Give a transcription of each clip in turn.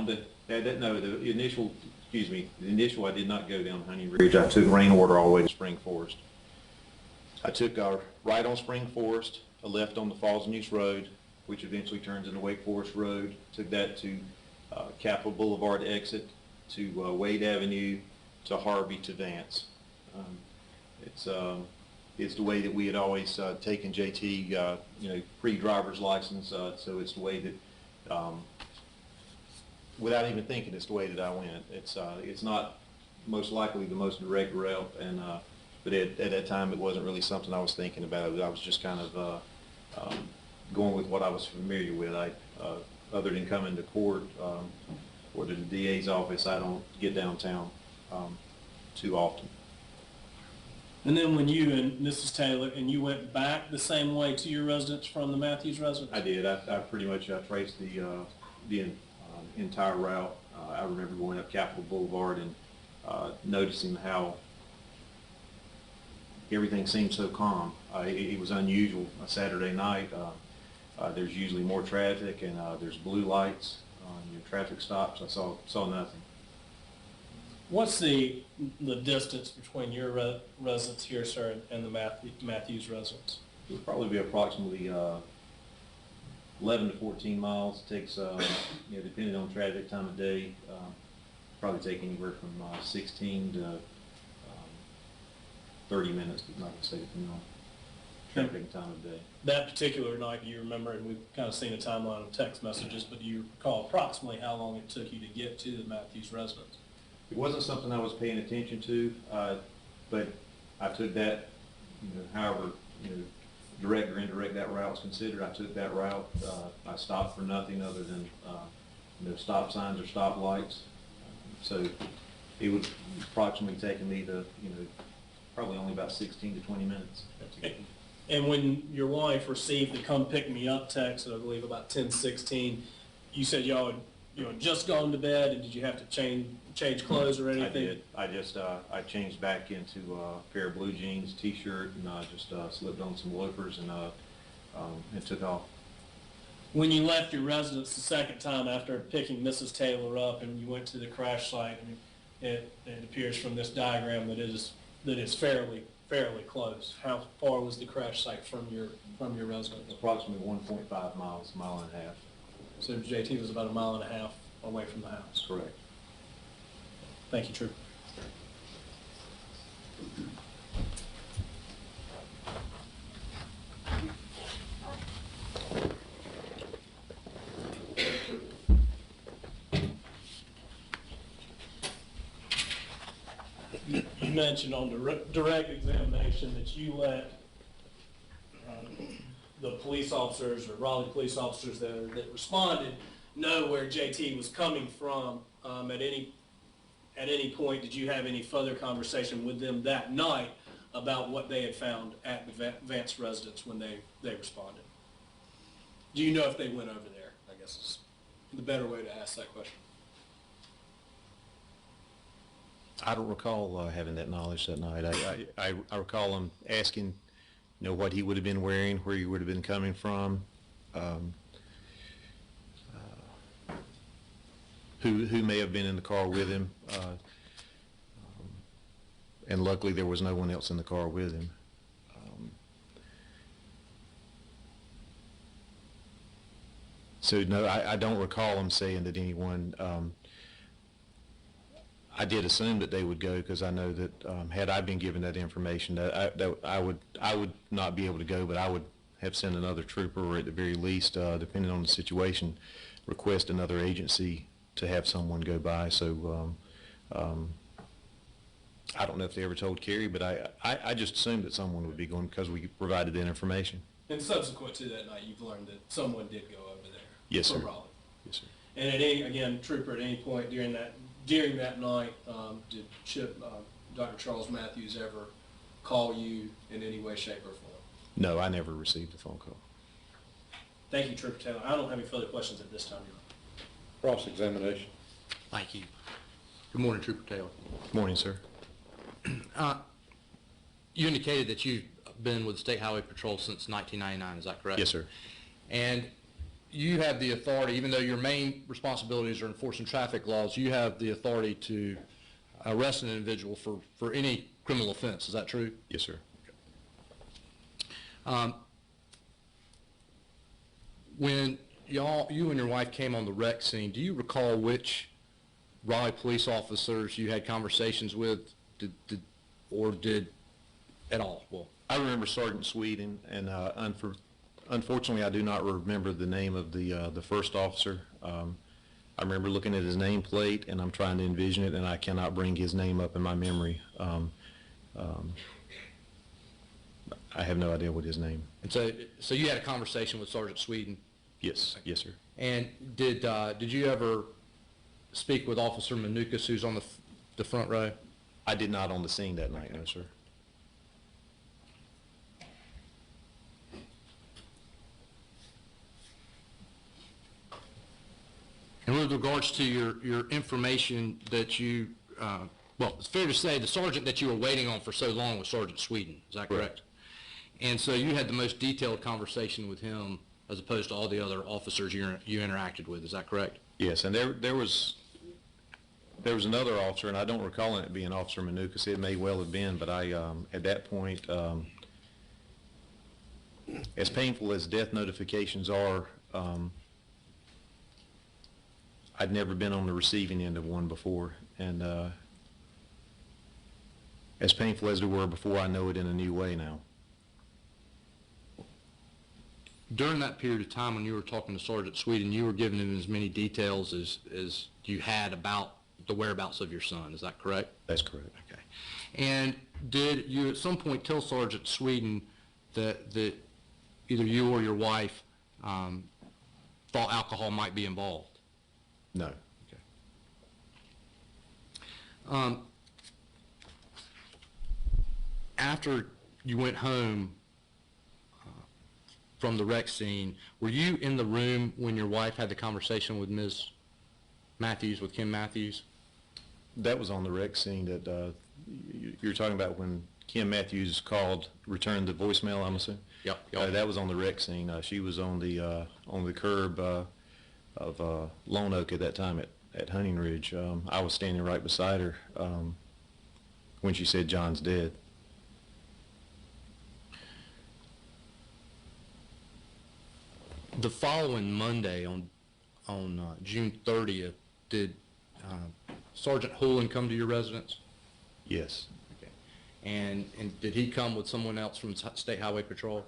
down. No, the initial, excuse me, the initial I did not go down Honey Ridge. I took rain order all the way to Spring Forest. I took a right on Spring Forest, a left on the Falls Neuse Road, which eventually turns into Wake Forest Road. Took that to Capitol Boulevard exit, to Wade Avenue, to Harvey, to Vance. It's the way that we had always taken JT, you know, pre-driver's license. So it's the way that, without even thinking, it's the way that I went. It's not most likely the most direct route, and but at that time it wasn't really something I was thinking about. I was just kind of going with what I was familiar with. Other than coming to court or to the DA's office, I don't get downtown too often. And then when you and Mrs. Taylor, and you went back the same way to your residence from the Matthews residence? I did. I pretty much traced the entire route. I remember going up Capitol Boulevard and noticing how everything seemed so calm. It was unusual. A Saturday night, there's usually more traffic, and there's blue lights, traffic stops. I saw nothing. What's the distance between your residence here, sir, and the Matthews residence? It would probably be approximately 11 to 14 miles. It takes, you know, depending on traffic, time of day, probably take anywhere from 16 to 30 minutes, but not to say depending on traffic and time of day. That particular night, do you remember, and we've kind of seen a timeline of text messages, but do you recall approximately how long it took you to get to the Matthews residence? It wasn't something I was paying attention to, but I took that, you know, however, you know, direct or indirect that route was considered. I took that route. I stopped for nothing other than you know, stop signs or stop lights. So it would approximately taken me to, you know, probably only about 16 to 20 minutes. And when your wife received the "come pick me up" text, I believe about 10:16, you said y'all had just gone to bed, and did you have to change clothes or anything? I did. I just I changed back into a pair of blue jeans, t-shirt, and I just slipped on some loafers and took off. When you left your residence the second time after picking Mrs. Taylor up and you went to the crash site, I mean, it appears from this diagram that it is fairly close. How far was the crash site from your residence? Approximately 1.5 miles, mile and a half. So JT was about a mile and a half away from the house. Correct. Thank you, Trooper. You mentioned on direct examination that you let the police officers or Raleigh police officers that responded know where JT was coming from. At any point, did you have any further conversation with them that night about what they had found at the Vance residence when they responded? Do you know if they went over there? I guess is the better way to ask that question. I don't recall having that knowledge that night. I recall him asking, you know, what he would have been wearing, where he would have been coming from, who may have been in the car with him, and luckily there was no one else in the car with him. So no, I don't recall him saying that anyone. I did assume that they would go because I know that had I been given that information, that I would not be able to go, but I would have sent another trooper, or at the very least, depending on the situation, request another agency to have someone go by. So I don't know if they ever told Kerry, but I just assumed that someone would be going because we provided that information. And subsequent to that night, you've learned that someone did go over there. Yes, sir. Raleigh. Yes, sir. And again, Trooper, at any point during that night, did Dr. Charles Matthews ever call you in any way, shape, or form? No, I never received a phone call. Thank you, Trooper Taylor. I don't have any further questions at this time, Your Honor. Cross-examination. Thank you. Good morning, Trooper Taylor. Good morning, sir. You indicated that you've been with the State Highway Patrol since 1999, is that correct? Yes, sir. And you have the authority, even though your main responsibilities are enforcing traffic laws, you have the authority to arrest an individual for any criminal offense. Is that true? Yes, sir. When you and your wife came on the wreck scene, do you recall which Raleigh police officers you had conversations with, or did at all? Well, I remember Sergeant Sweden, and unfortunately, I do not remember the name of the first officer. I remember looking at his nameplate, and I'm trying to envision it, and I cannot bring his name up in my memory. I have no idea what his name. and so you had a conversation with Sergeant Sweden. Yes, yes, sir. And did you ever speak with Officer Manukas, who's on the front row? I did not on the scene that night, no, sir. And with regards to your information that you, well, it's fair to say the sergeant that you were waiting on for so long was Sergeant Sweden, is that correct? And so you had the most detailed conversation with him as opposed to all the other officers you interacted with, is that correct? Yes, and there was another officer, and I don't recall it being Officer Manukas. It may well have been, but I, at that point, as painful as death notifications are, I'd never been on the receiving end of one before, and as painful as they were before, I know it in a new way now. During that period of time when you were talking to Sergeant Sweden, you were giving him as many details as you had about the whereabouts of your son, is that correct? That's correct. Okay. And did you at some point tell Sergeant Sweden that either you or your wife thought alcohol might be involved? No. Okay. After you went home from the wreck scene, were you in the room when your wife had the conversation with Ms. Matthews, with Kim Matthews? That was on the wreck scene that you're talking about when Kim Matthews called, returned the voicemail, I'm assuming? Yep. That was on the wreck scene. She was on the curb of Lone Oak at that time at Hunting Ridge. I was standing right beside her when she said John's dead. The following Monday, on June 30th, did Sergeant Hoolan come to your residence? Yes. Okay. And did he come with someone else from State Highway Patrol?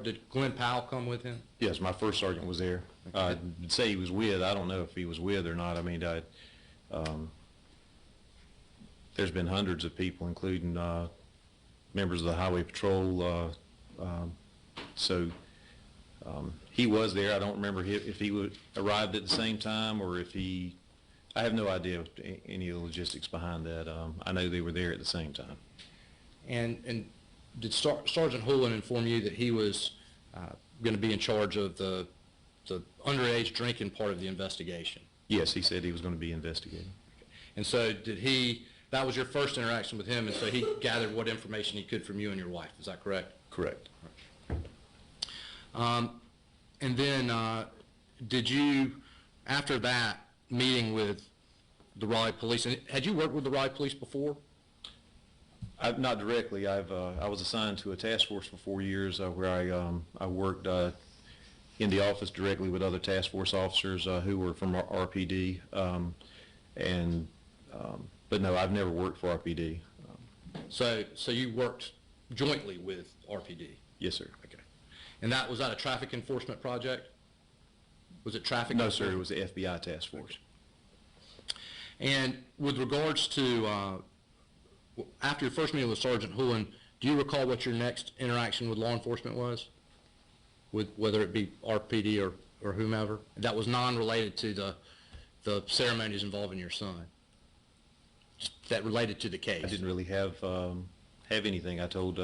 Did Glenn Powell come with him? Yes, my first sergeant was there. Okay. I'd say he was with. I don't know if he was with or not. I mean, there's been hundreds of people, including members of the Highway Patrol. He was there. I don't remember if he arrived at the same time or if he. I have no idea any of the logistics behind that. I know they were there at the same time. And did Sergeant Hoolan inform you that he was going to be in charge of the underage drinking part of the investigation? Yes, he said he was going to be investigating. And so that was your first interaction with him, and so he gathered what information he could from you and your wife, is that correct? Correct. And then did you, after that meeting with the Raleigh Police, and had you worked with the Raleigh Police before? Not directly. I was assigned to a task force for 4 years where I worked in the office directly with other task force officers who were from RPD. But no, I've never worked for RPD. So you worked jointly with RPD? Yes, sir. Okay. And was that a traffic enforcement project? Was it traffic? No, sir. It was the FBI task force. And with regards to, after your first meeting with Sergeant Hoolan, do you recall what your next interaction with law enforcement was? Whether it be RPD or whomever? That was non-related to the ceremonies involving your son? That related to the case? I didn't really have anything. I told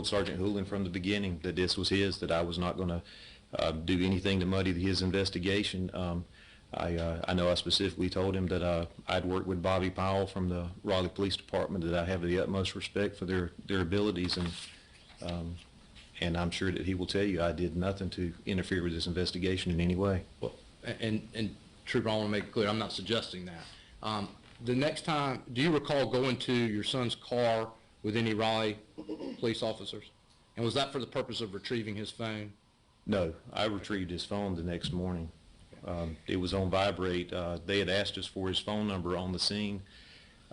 Sergeant Hoolan from the beginning that this was his, that I was not going to do anything to muddy his investigation. I know I specifically told him that I'd worked with Bobby Powell from the Raleigh Police Department, that I have the utmost respect for their abilities, And I'm sure that he will tell you I did nothing to interfere with this investigation in any way. Well, and Trooper, I want to make it clear, I'm not suggesting that. The next time, do you recall going to your son's car with any Raleigh police officers? And was that for the purpose of retrieving his phone? No, I retrieved his phone the next morning. It was on vibrate. They had asked us for his phone number on the scene.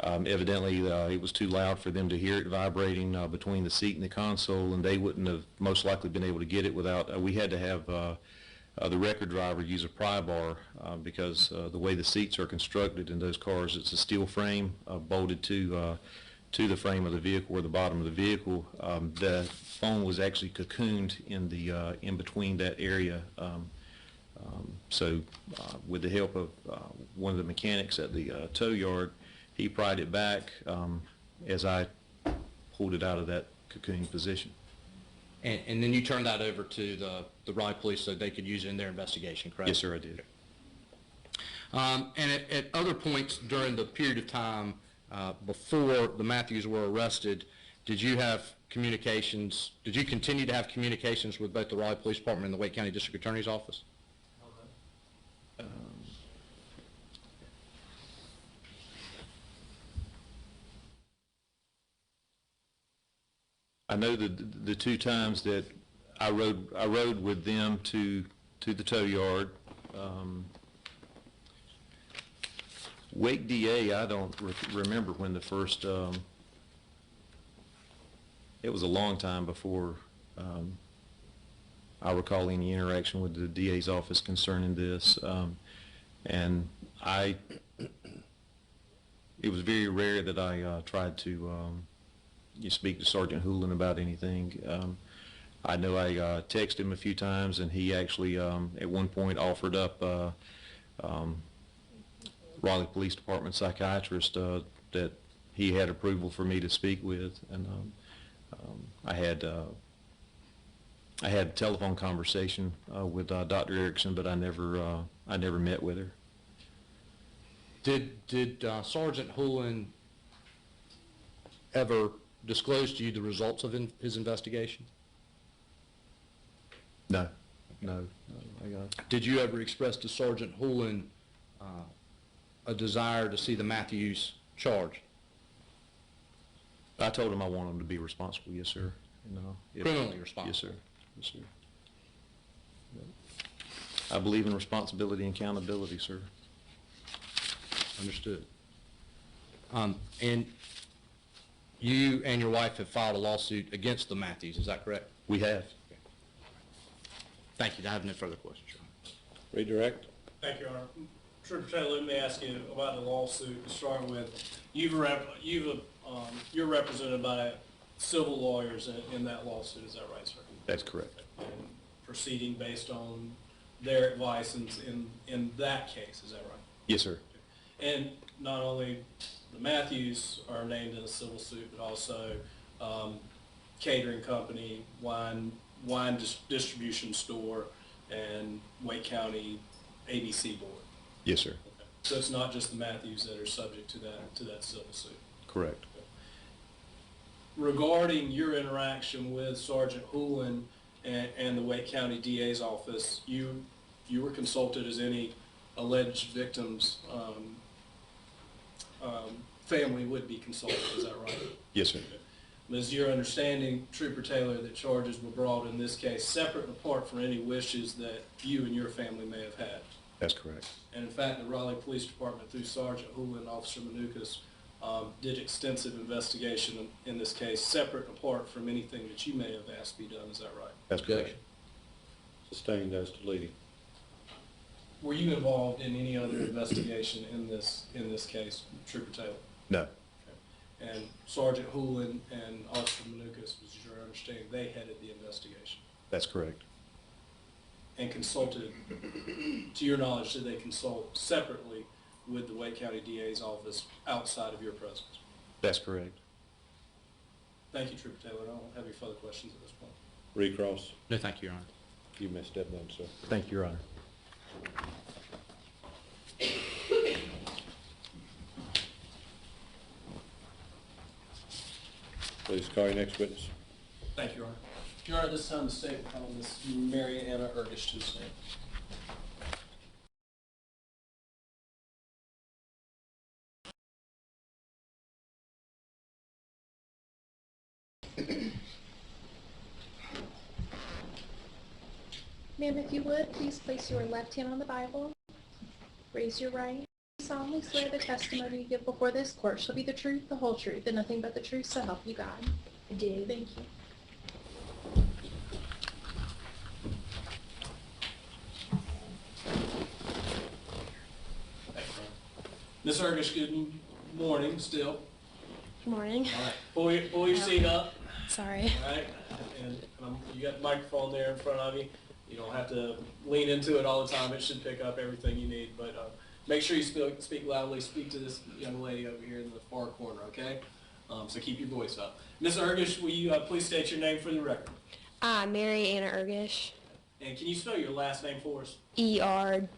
Evidently, it was too loud for them to hear it vibrating between the seat and the console, and they wouldn't have most likely been able to get it without, we had to have the record driver use a pry bar because the way the seats are constructed in those cars, it's a steel frame bolted to the frame of the vehicle or the bottom of the vehicle. The phone was actually cocooned in between that area. So with the help of one of the mechanics at the tow yard, he pried it back as I pulled it out of that cocoon position. And then you turned that over to the Raleigh police so they could use it in their investigation, correct? Yes, sir, I did. And at other points during the period of time before the Matthews were arrested, did you continue to have communications with both the Raleigh Police Department and the Wake County District Attorney's Office? I know the two times that I rode with them to the tow yard. Wake DA, I don't remember when the first. It was a long time before I recall any interaction with the DA's office concerning this, and it was very rare that I tried to. You speak to Sergeant Houlihan about anything. I know I texted him a few times, and he actually at one point offered up Raleigh Police Department psychiatrist that he had approval for me to speak with, and I had a telephone conversation with Dr. Erickson, but I never met with her. Did Sergeant Houlihan ever disclose to you the results of his investigation? No. Did you ever express to Sergeant Houlihan a desire to see the Matthews charged? I told him I want him to be responsible. Yes, sir. Criminally responsible? Yes, sir. Yes, sir. I believe in responsibility and accountability, sir. Understood. And you and your wife have filed a lawsuit against the Matthews, is that correct? We have. Okay. Thank you. I have no further questions, Your Honor. Redirect. Thank you, Your Honor. Trooper Taylor, let me ask you about the lawsuit to start with. You're represented by civil lawyers in that lawsuit, is that right, sir? That's correct. And proceeding based on their advice in that case, is that right? Yes, sir. And not only the Matthews are named in a civil suit, but also catering company, wine distribution store, and Wake County ABC board. Yes, sir. Okay. So it's not just the Matthews that are subject to that civil suit. Correct. Okay. Regarding your interaction with Sergeant Houlihan and the Wake County DA's office, you were consulted as any alleged victims' family would be consulted. Is that right? Yes, sir. Is your understanding, Trooper Taylor, that charges were brought in this case separate and apart from any wishes that you and your family may have had? That's correct. And in fact, the Raleigh Police Department, through Sergeant Houlihan and Officer Manukas, did extensive investigation in this case, separate and apart from anything that you may have asked be done. Is that right? That's correct. Sustained as to leading. Were you involved in any other investigation in this case, Trooper Taylor? No. Okay. And Sergeant Houlihan and Officer Manukas, was your understanding, they headed the investigation? That's correct. And consulted, to your knowledge, did they consult separately with the Wake County DA's office outside of your presence? That's correct. Thank you, Trooper Taylor. I don't have any further questions at this point. Recross. No, thank you, Your Honor. You may step down, sir. Thank you, Your Honor. Please call your next witness. Thank you, Your Honor. Your Honor, this time the state will call Ms. Mary Anna Urish to the stand. Ma'am, if you would, please place your left hand on the Bible. Raise your right. You solemnly swear the testimony you give before this court shall be the truth, the whole truth, and nothing but the truth, so help you God. I do. Thank you. Ms. Urish, good morning still. Good morning. All right, pull your seat up. Sorry. All right, and you got the microphone there in front of you. You don't have to lean into it all the time. It should pick up everything you need. But make sure you speak loudly. Speak to this young lady over here in the far corner, okay? So keep your voice up. Ms. Urish, will you please state your name for the record? Mary Anna Urish. And can you spell your last name for us? Ergish.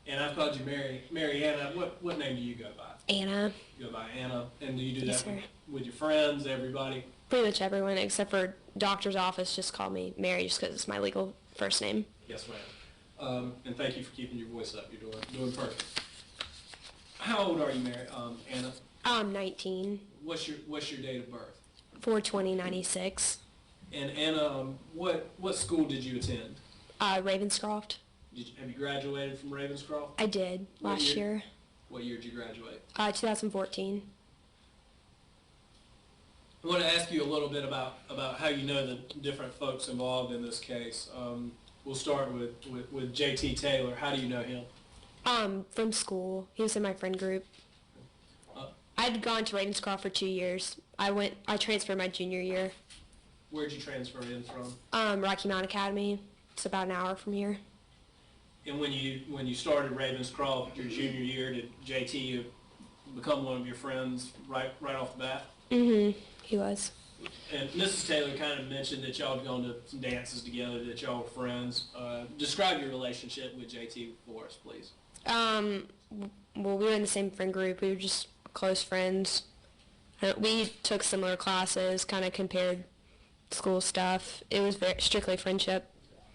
And I've called you Mary Anna. What name do you go by? Anna. You go by Anna. And do you do Yes, that sir. with your friends, everybody? Pretty much everyone except for doctor's office just call me Mary just because it's my legal first name. Yes, ma'am. And thank you for keeping your voice up. You're doing perfect. How old are you, Anna? I'm 19. What's your date of birth? 4/20/96. And Anna, what school did you attend? Ravenscroft. Have you graduated from Ravenscroft? I did What last year. What year did you graduate? 2014. I want to ask you a little bit about how you know the different folks involved in this case. We'll start with J.T. Taylor. How do you know him? From school. He was in my friend group. I'd gone to Ravenscroft for 2 years. I transferred my junior year. Where'd you transfer in from? Rocky Mount Academy. It's about an hour from here. And when you started Ravenscroft your junior year, did J.T. become one of your friends right off the bat? Mm-hmm. He was. And Mrs. Taylor kind of mentioned that y'all had gone to some dances together, that y'all were friends. Describe your relationship with JT for us, please. Well, we were in the same friend group. We were just close friends. We took similar classes, kind of compared school stuff. It was very strictly friendship.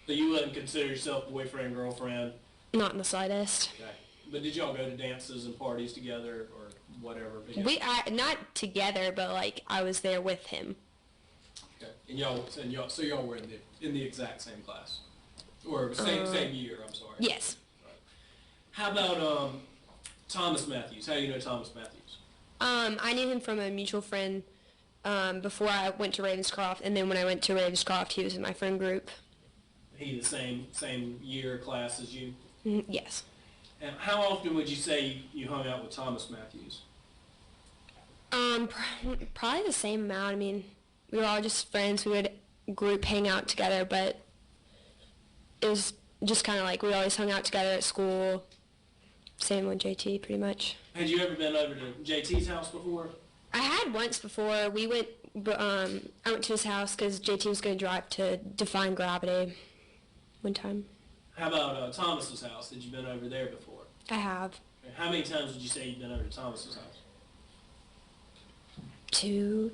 So you wouldn't consider yourself boyfriend, girlfriend? Not in the slightest. Okay. But did y'all go to dances and parties together or whatever? Not together, but like I was there with him. Okay. And y'all were in the exact same class, or same year? I'm sorry. Yes. Right. How about Thomas Matthews? How do you know Thomas Matthews? I knew him from a mutual friend before I went to Ravenscroft, and then when I went to Ravenscroft, he was in my friend group. He the same year class as you? Yes. And how often would you say you hung out with Thomas Matthews? Probably the same amount. I mean, we were all just friends. We would group hang out together, but it was just kind of like we always hung out together at school. Same with JT, pretty much. Had you ever been over to JT's house before? I had once before. We went. I went to his house because JT was going to drive to Define Gravity one time. How about Thomas's house? Had you been over there before? I have. How many times would you say you've been over to Thomas's house? 2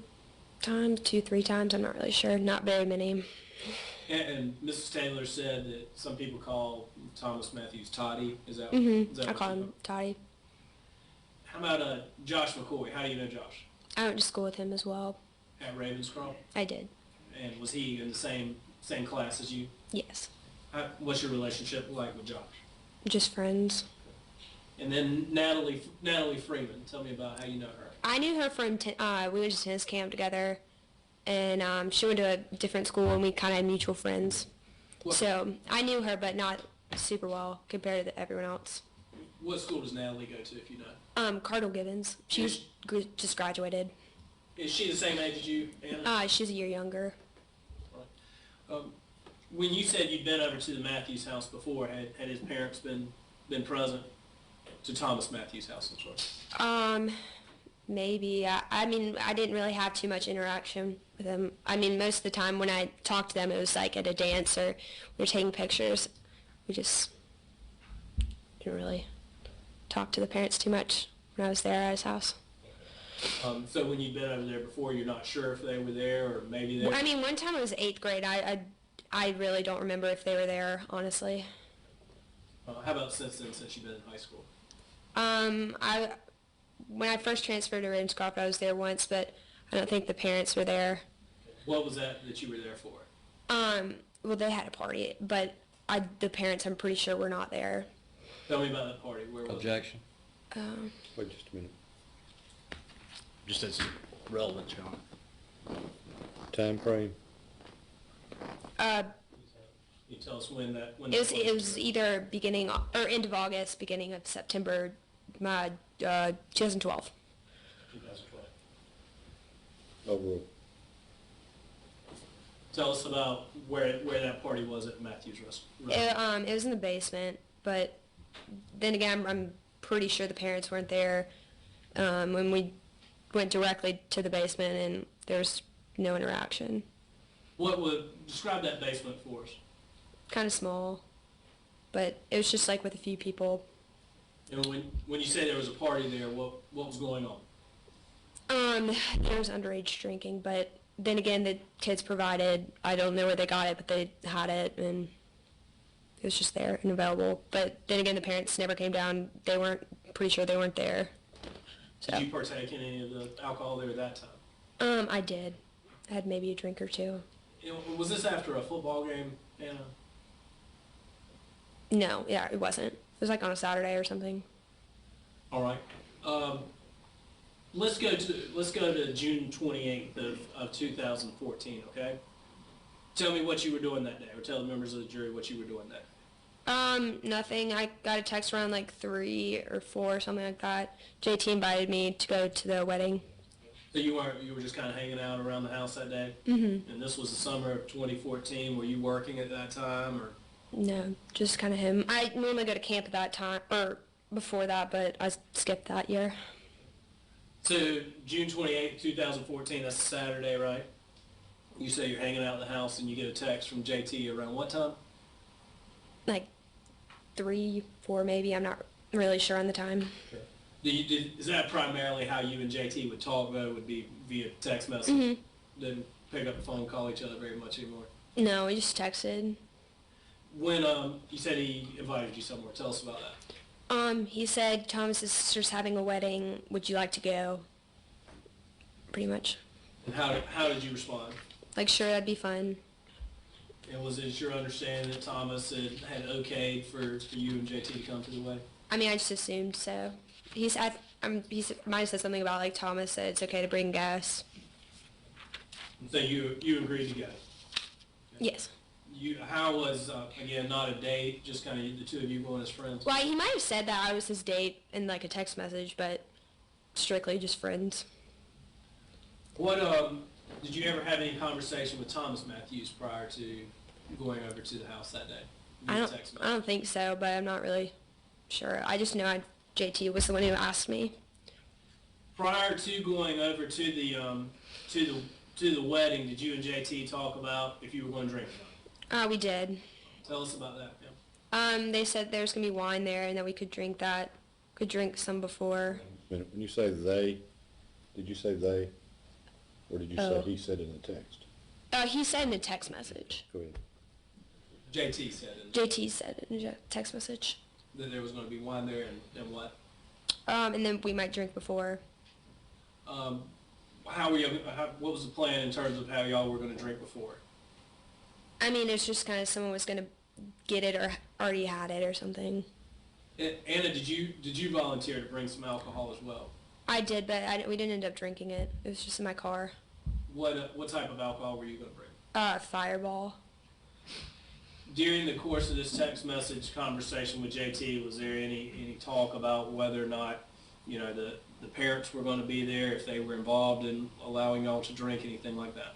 times, 3 times. I'm not really sure. Not very many. And Mrs. Taylor said that some people call Thomas Matthews Toddy. Is that? Mm-hmm. Is that I what call you him Toddy. How about Josh McCoy? How do you know Josh? I went to school with him as well. At Ravenscroft? I did. And was he in the same class as you? Yes. What's your relationship like with Josh? Just friends. And then Natalie Freeman. Tell me about how you know her. I knew her from, we went to tennis camp together, and she went to a different school, and we kind of had mutual friends. So I knew her, but not super well compared to everyone else. What school does Natalie go to, if you know? Cardinal Gibbons. She just graduated. Is she the same age as you, Anna? She's a year younger. Right. When you said you'd been over to the Matthews house before, had his parents been present to Thomas Matthews' house as well? Maybe. I mean, I didn't really have too much interaction with them. I mean, most of the time when I talked to them, it was like at a dance or we were taking pictures. We just didn't really talk to the parents too much when I was there at his house. So when you've been over there before, you're not sure if they were there or maybe they. I mean, one time it was 8th grade. I really don't remember if they were there, honestly. How about since then, since you've been in high school? When I first transferred to Ravenscroft, I was there once, but I don't think the parents were there. What was that you were there for? Well, they had a party, but the parents, I'm pretty sure, were not there. Tell me about that party. Where was it? Objection. Wait just a minute. Just as relevant, John. Time frame? Can you tell us when that? It was either beginning or end of August, beginning of September, 2012. 2012. Overall. Tell us about where that party was at Matthews Restaurant. It was in the basement, but then again, I'm pretty sure the parents weren't there when we went directly to the basement, and there was no interaction. What would describe that basement for us? Kind of small, but it was just like with a few people. And when you say there was a party there, what was going on? There was underage drinking, but then again, the kids provided. I don't know where they got it, but they had it, and it was just there and available. But then again, the parents never came down. They weren't, pretty sure they weren't there. So. Did you partake in any of the alcohol there at that time? I did. I had maybe a drink or two. Was this after a football game, Anna? No, yeah, it wasn't. It was like on a Saturday or something. All right. Let's go to June 28th of 2014. Okay. Tell me what you were doing that day, or tell the members of the jury what you were doing that day. Nothing. I got a text around like 3 or 4 or something like that. JT invited me to go to the wedding. So you were just kind of hanging out around the house that day? Mm-hmm. And this was the summer of 2014. Were you working at that time, or? No, just kind of him. I normally go to camp at that time, or before that, but I skipped that year. So June 28th, 2014, that's a Saturday, right? You say you're hanging out in the house and you get a text from JT around what time? Like 3, 4 maybe. I'm not really sure on the time. Is that primarily how you and JT would talk, though, would be via text message? Mm-hmm. Didn't pick up the phone, call each other very much anymore? No, we just texted. When you said he invited you somewhere, tell us about that. He said, Thomas's sister's having a wedding. Would you like to go? Pretty much. And how did you respond? Like, sure, that'd be fun. And was it your understanding that Thomas had okayed for you and JT to come to the wedding? I mean, I just assumed so. He might have said something about, like, Thomas said it's okay to bring guests. So you agreed to go? Yes. How was, again, not a date, just kind of the two of you going as friends? Well, he might have said that I was his date in, like, a text message, but strictly just friends. What, did you ever have any conversation with Thomas Matthews prior to going over to the house that day? I don't think so, but I'm not really sure. I just know JT was the one who asked me. Prior to going over to the wedding, did you and JT talk about if you were going to drink? We did. Tell us about that. Yeah. They said there's gonna be wine there and that we could drink that. Could drink some before. When you say they, did you say they? Or did you say he said in the text? He said in a text message. Go ahead. JT said JT said in a text message. that there was going to be wine there and what? And then we might drink before. What was the plan in terms of how y'all were going to drink before? I mean, it's just kind of someone was gonna get it or already had it or something. Anna, did you volunteer to bring some alcohol as well? I did, but we didn't end up drinking it. It was just in my car. What type of alcohol were you going to bring? Fireball. During the course of this text message conversation with JT, was there any talk about whether or not, the parents were going to be there, if they were involved in allowing y'all to drink, anything like that?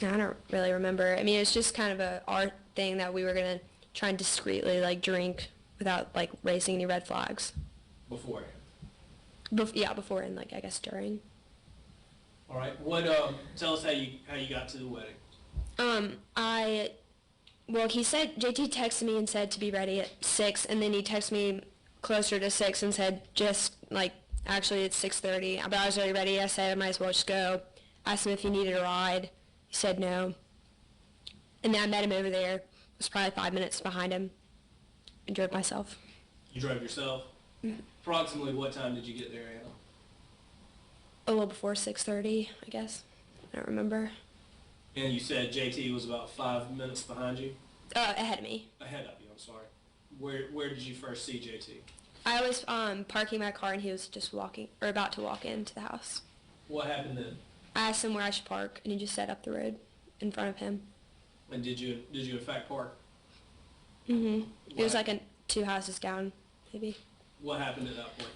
I don't really remember. I mean, it's just kind of a art thing that we were gonna try and discreetly drink without raising any red flags. Beforehand. Before and I guess during. All right. Tell us how you got to the wedding. He said JT texted me and said to be ready at 6, and then he texted me closer to 6 and said just Actually, it's 6:30, but I was already ready. I said I might as well just go. Asked him if he needed a ride. He said no. And then I met him over there. It was probably 5 minutes behind him and drove myself. You drove yourself? Approximately what time did you get there, Anna? A little before 6:30, I guess. I don't remember. And you said JT was about 5 minutes behind you? Ahead of me. Ahead of you, I'm sorry. Where did you first see JT? I was parking my car and he was just walking, or about to walk into the house. What happened then? I asked him where I should park and he just sat up the road in front of him. And did you in fact park? Mm-hmm. It was What- like 2 houses down, maybe. What happened at that point?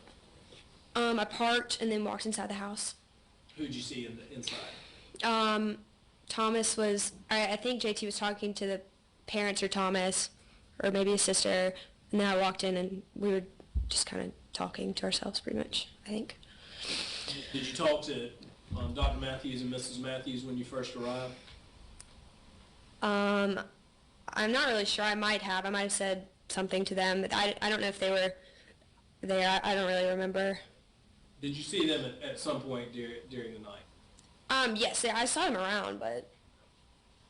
I parked and then walked inside the house. Who'd you see inside? Thomas was, I think JT was talking to the parents or Thomas, or maybe his sister, and then I walked in and we were just kind of talking to ourselves pretty much, I think. Did you talk to Dr. Matthews and Mrs. Matthews when you first arrived? I'm not really sure. I might have said something to them, but I don't know if they were there. I don't really remember. Did you see them at some point during the night? Yes, I saw them around, but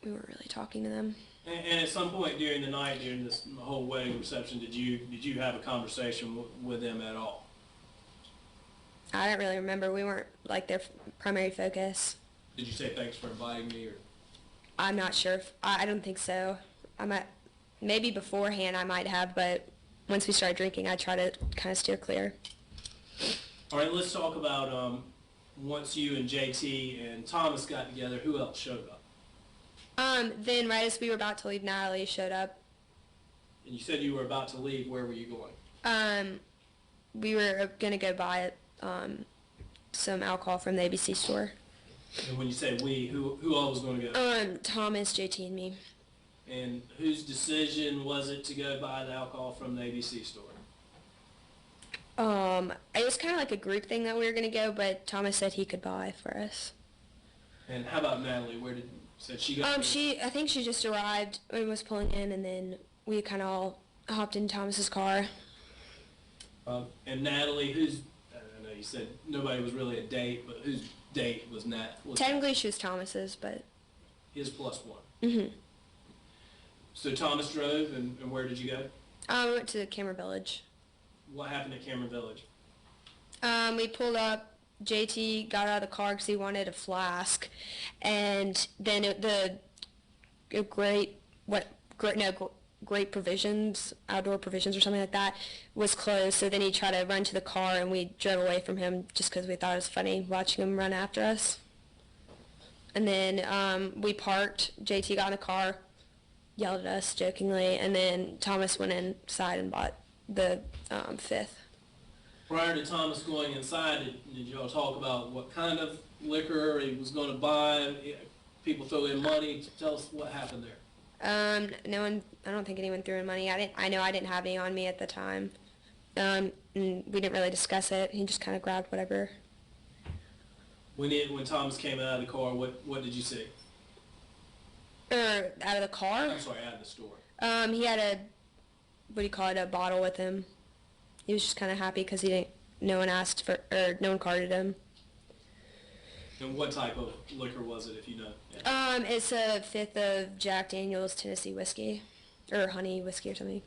we weren't really talking to them. And at some point during the night, during this whole wedding reception, did you have a conversation with them at all? I don't really remember. We weren't like their primary focus. Did you say thanks for inviting me, or? I'm not sure. I don't think so. Maybe beforehand I might have, but once we started drinking, I try to kind of steer clear. All right, let's talk about once you and JT and Thomas got together, who else showed up? Then right as we were about to leave, Natalie showed up. And you said you were about to leave. Where were you going? We were gonna go buy some alcohol from the ABC store. And when you say we, who all was going to go? Thomas, JT, and me. And whose decision was it to go buy the alcohol from the ABC store? It was kind of like a group thing that we were gonna go, but Thomas said he could buy for us. And how about Natalie? Said she got? I think she just arrived and was pulling in, and then we kind of all hopped in Thomas's car. And Natalie, I know you said nobody was really a date, but whose date was Nat? Technically, she was Thomas's, but. His plus one. Mhm. So Thomas drove, and where did you go? We went to Cameron Village. What happened at Cameron Village? We pulled up. JT got out of the car because he wanted a flask, and then Great Provisions, Outdoor Provisions or something like that, was closed. So then he tried to run to the car, and we drove away from him just because we thought it was funny watching him run after us. And then we parked. JT got in the car, yelled at us jokingly, and then Thomas went inside and bought the fifth. Prior to Thomas going inside, did y'all talk about what kind of liquor he was going to buy? People throw in money. Tell us what happened there. No one. I don't think anyone threw in money. I know I didn't have any on me at the time. And we didn't really discuss it. He just kind of grabbed whatever. When Thomas came out of the car, what did you see? Out of the car? I'm sorry, out of the store. He had a bottle with him. He was just kind of happy because no one carded him. And what type of liquor was it, if you know? Yeah. It's a fifth of Jack Daniel's Tennessee whiskey, or honey whiskey or something.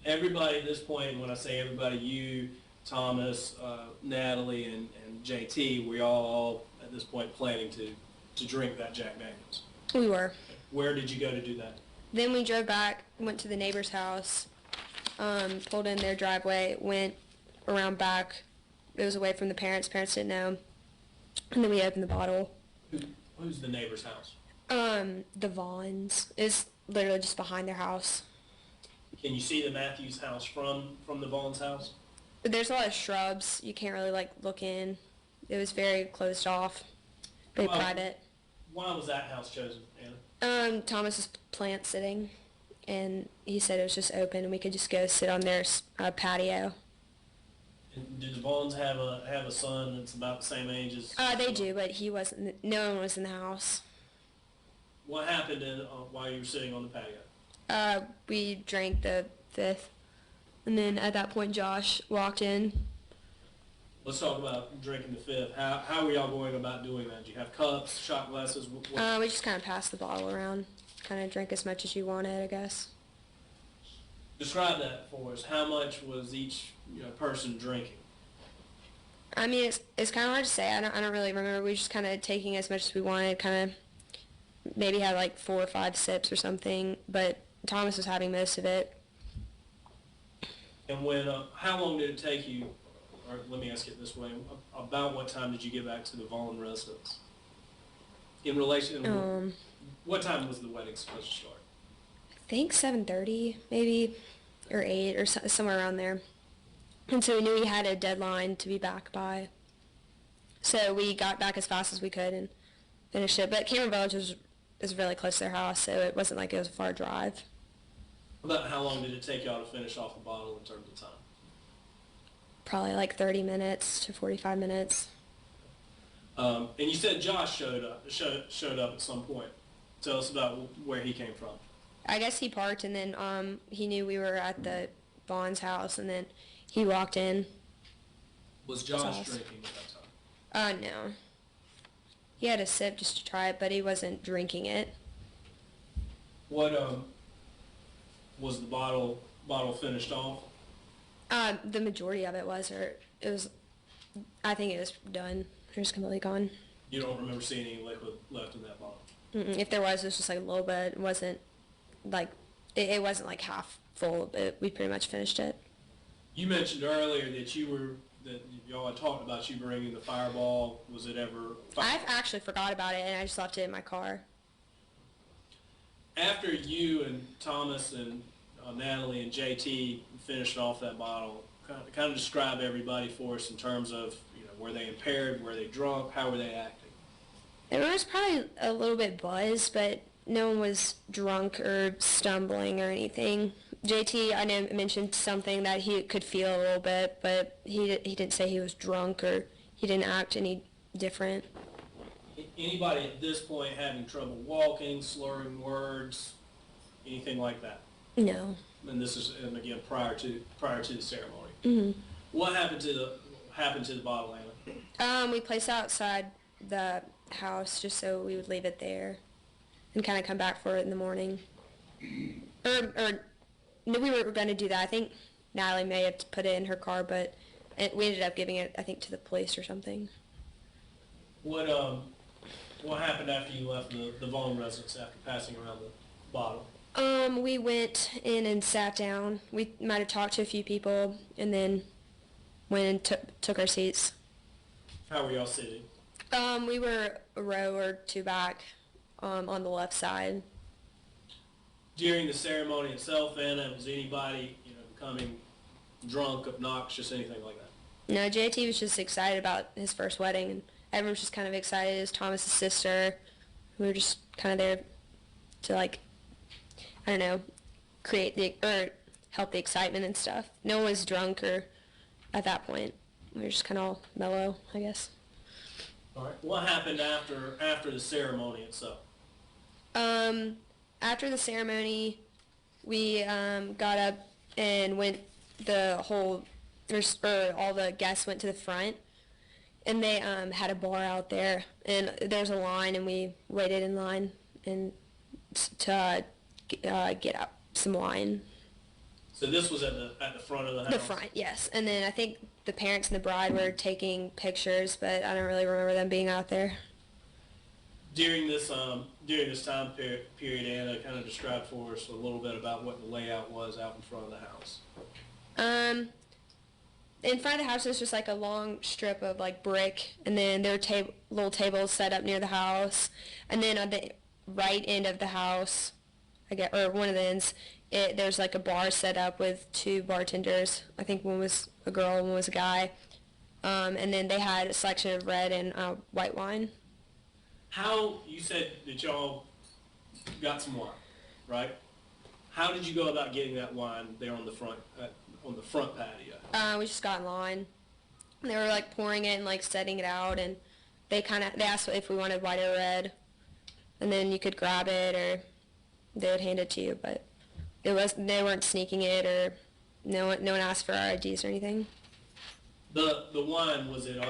Everybody at this point, when I say everybody, you, Thomas, Natalie, and JT, we all at this point planning to drink that Jack Daniels. We were. Where did you go to do that? Then we drove back, went to the neighbor's house, pulled in their driveway, went around back. It was away from the parents. Parents didn't know. And then we opened the bottle. Who's the neighbor's house? The Vaughns. It's literally just behind their house. Can you see the Matthews house from the Vaughn's house? There's a lot of shrubs. You can't really look in. It was very closed off, very private. Why was that house chosen, Anna? Thomas's plant sitting, and he said it was just open and we could just go sit on their patio. And did the Vaughns have a son that's about the same age as? They do, but he wasn't. No one was in the house. What happened while you were sitting on the patio? We drank the fifth, and then at that point Josh walked in. Let's talk about drinking the fifth. How were y'all going about doing that? Did you have cups, shot glasses? We just kind of passed the bottle around. Kind of drink as much as you wanted, I guess. Describe that for us. How much was each person drinking? I mean, it's kind of hard to say. I don't really remember. We were just kind of taking as much as we wanted. Kind of maybe had like 4 or 5 sips or something. But Thomas was having most of it. And how long did it take you? Or let me ask it this way: about what time did you get back to the Vaughn residence? In relation, what time was the wedding supposed to start? I think 7:30, maybe, or 8, or somewhere around there. And so we knew we had a deadline to be back by. So we got back as fast as we could and finished it. But Cameron Village is really close to their house, so it wasn't like it was a far drive. About how long did it take y'all to finish off the bottle in terms of time? Probably like 30 minutes to 45 minutes. And you said Josh showed up at some point. Tell us about where he came from. I guess he parked, and then he knew we were at the Vaughn's house, and then he walked in. Was Josh drinking at that time? No. He had a sip just to try it, but he wasn't drinking it. What was the bottle finished off? The majority of it was, or it was. I think it was done. It was completely gone. You don't remember seeing any liquid left in that bottle? If there was, it was just like a little bit. It wasn't like it wasn't like half full. We pretty much finished it. You mentioned earlier that y'all had talked about you bringing the fireball. Was it ever? I've actually forgot about it, and I just left it in my car. After you and Thomas and Natalie and JT finished off that bottle, kind of describe everybody for us in terms of, were they impaired, were they drunk, how were they acting? There was probably a little bit buzzed, but no one was drunk or stumbling or anything. JT, I know, mentioned something that he could feel a little bit, but he didn't say he was drunk or he didn't act any different. Anybody at this point having trouble walking, slurring words, anything like that? No. And this is, and again, prior to the ceremony. Mm-hmm. What happened to the bottle, Anna? We placed it outside the house just so we would leave it there and kind of come back for it in the morning. Or no, we were going to do that. I think Natalie may have put it in her car, but we ended up giving it, I think, to the police or something. What happened after you left the Vaughn residence after passing around the bottle? We went in and sat down. We might have talked to a few people and then went and took our seats. How were y'all sitting? We were a row or 2 back on the left side. During the ceremony itself, Anna, was anybody becoming drunk, obnoxious, anything like that? No, JT was just excited about his first wedding, and everyone was just kind of excited. It was Thomas's sister. We were just kind of there to, like, I don't know, help the excitement and stuff. No one was drunk or at that point. We were just kind of all mellow, I guess. All right. What happened after the ceremony itself? After the ceremony, we got up and went all the guests went to the front, and they had a bar out there, and there's a line, and we waited in line and to get out some wine. So this was at the front of the house? The front, yes. And then I think the parents and the bride were taking pictures, but I don't really remember them being out there. During this time period, Anna, kind of describe for us a little bit about what the layout was out in front of the house. In front of the house was just like a long strip of like brick, and then there were little tables set up near the house, and then on the right end of the house, or one of the ends, there's like a bar set up with 2 bartenders. I think one was a girl, one was a guy, and then they had a selection of red and white wine. How, you said that y'all got some wine, right? How did you go about getting that wine there on the front patio? We just got in line. They were like pouring it and like setting it out, and they asked if we wanted white or red, and then you could grab it or they would hand it to you, but they weren't sneaking it, or no one asked for our IDs or anything. The wine, was it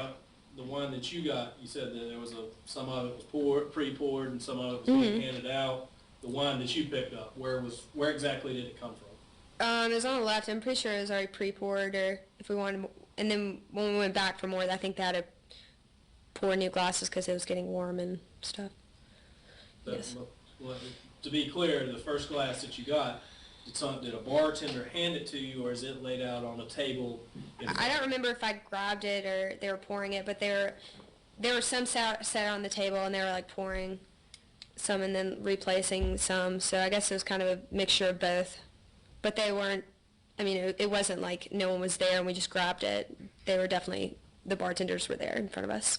the wine that you got? You said that there was some of it was pre-poured, and some of it was being handed out. The wine that you picked up, where exactly did it come from? It was on the left. I'm pretty sure it was already pre-poured, or if we wanted more. And then when we went back for more, I think they had to pour new glasses because it was getting warm and stuff. Yes. Well, to be clear, the first glass that you got, did a bartender hand it to you, or is it laid out on a table? I don't remember if I grabbed it or they were pouring it, but there were some set on the table, and they were like pouring some and then replacing some. So I guess it was kind of a mixture of both. But they weren't, I mean, it wasn't like no one was there and we just grabbed it. They were definitely, the bartenders were there in front of us.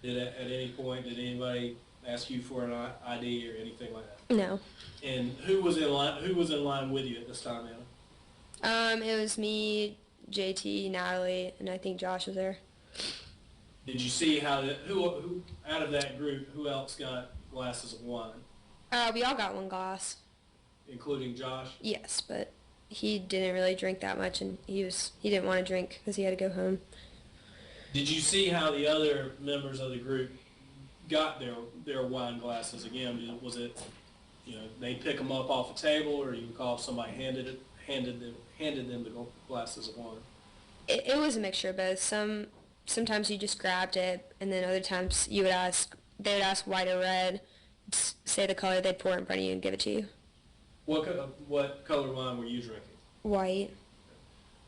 At any point, did anybody ask you for an ID or anything like that? No. And who was in line with you at this time, Anna? It was me, JT, Natalie, and I think Josh was there. Did you see who out of that group, who else got glasses of wine? We all got one glass. Including Josh? Yes, but he didn't really drink that much, and he didn't want to drink because he had to go home. Did you see how the other members of the group got their wine glasses? Again, was it, they pick them up off a table, or you recall if somebody handed them the glasses of wine? It was a mixture of both. Sometimes you just grabbed it, and then other times they would ask white or red, say the color, they'd pour it in front of you and give it to you. What color wine were you drinking? White.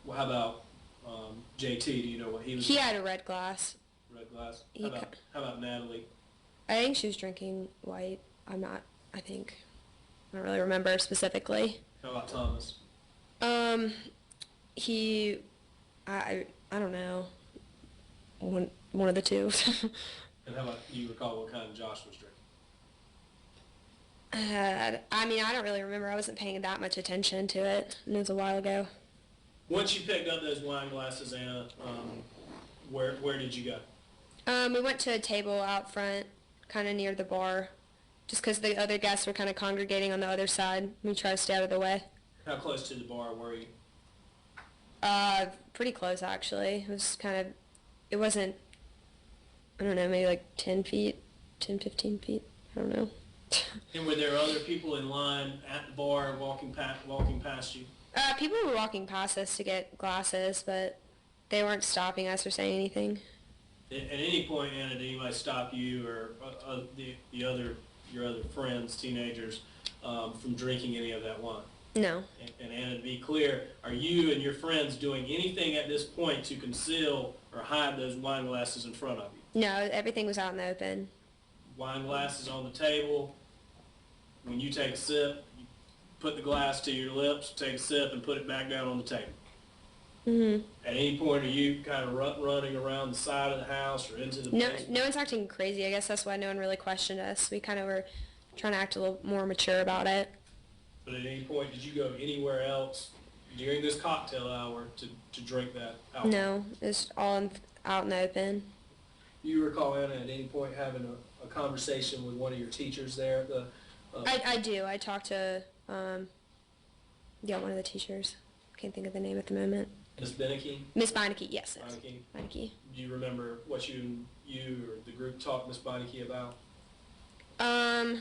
Well, how about JT? Do you know what he was? He had a red glass. Red glass. How about Natalie? I think she was drinking white. I don't really remember specifically. How about Thomas? I don't know. One of the two. And how about, do you recall what kind Josh was drinking? I don't really remember. I wasn't paying that much attention to it, and it was a while ago. Once you picked up those wine glasses, Anna, where did you go? We went to a table out front, kind of near the bar, just because the other guests were kind of congregating on the other side. We tried to stay out of the way. How close to the bar were you? Pretty close, actually. It wasn't, I don't know, maybe like 10 feet, 10, 15 feet. I don't know. And were there other people in line at the bar walking past you? People were walking past us to get glasses, but they weren't stopping us or saying anything. At any point, Anna, did anybody stop you or your other friends, teenagers, from drinking any of that wine? No. And Anna, to be clear, are you and your friends doing anything at this point to conceal or hide those wine glasses in front of you? No, everything was out in the open. Wine glasses on the table. When you take a sip, you put the glass to your lips, take a sip, and put it back down on the table. Mm-hmm. At any point, are you kind of running around the side of the house or into the basement? No one's acting crazy. I guess that's why no one really questioned us. We kind of were trying to act a little more mature about it. But at any point, did you go anywhere else during this cocktail hour to drink that alcohol? No, it's all out in the open. Do you recall, Anna, at any point having a conversation with one of your teachers there? I do. I talked to one of the teachers. Can't think of the name at the moment. Miss Beneke? Miss Beinecke, yes. Beinecke. Do you remember what you or the group talked Miss Beinecke about? I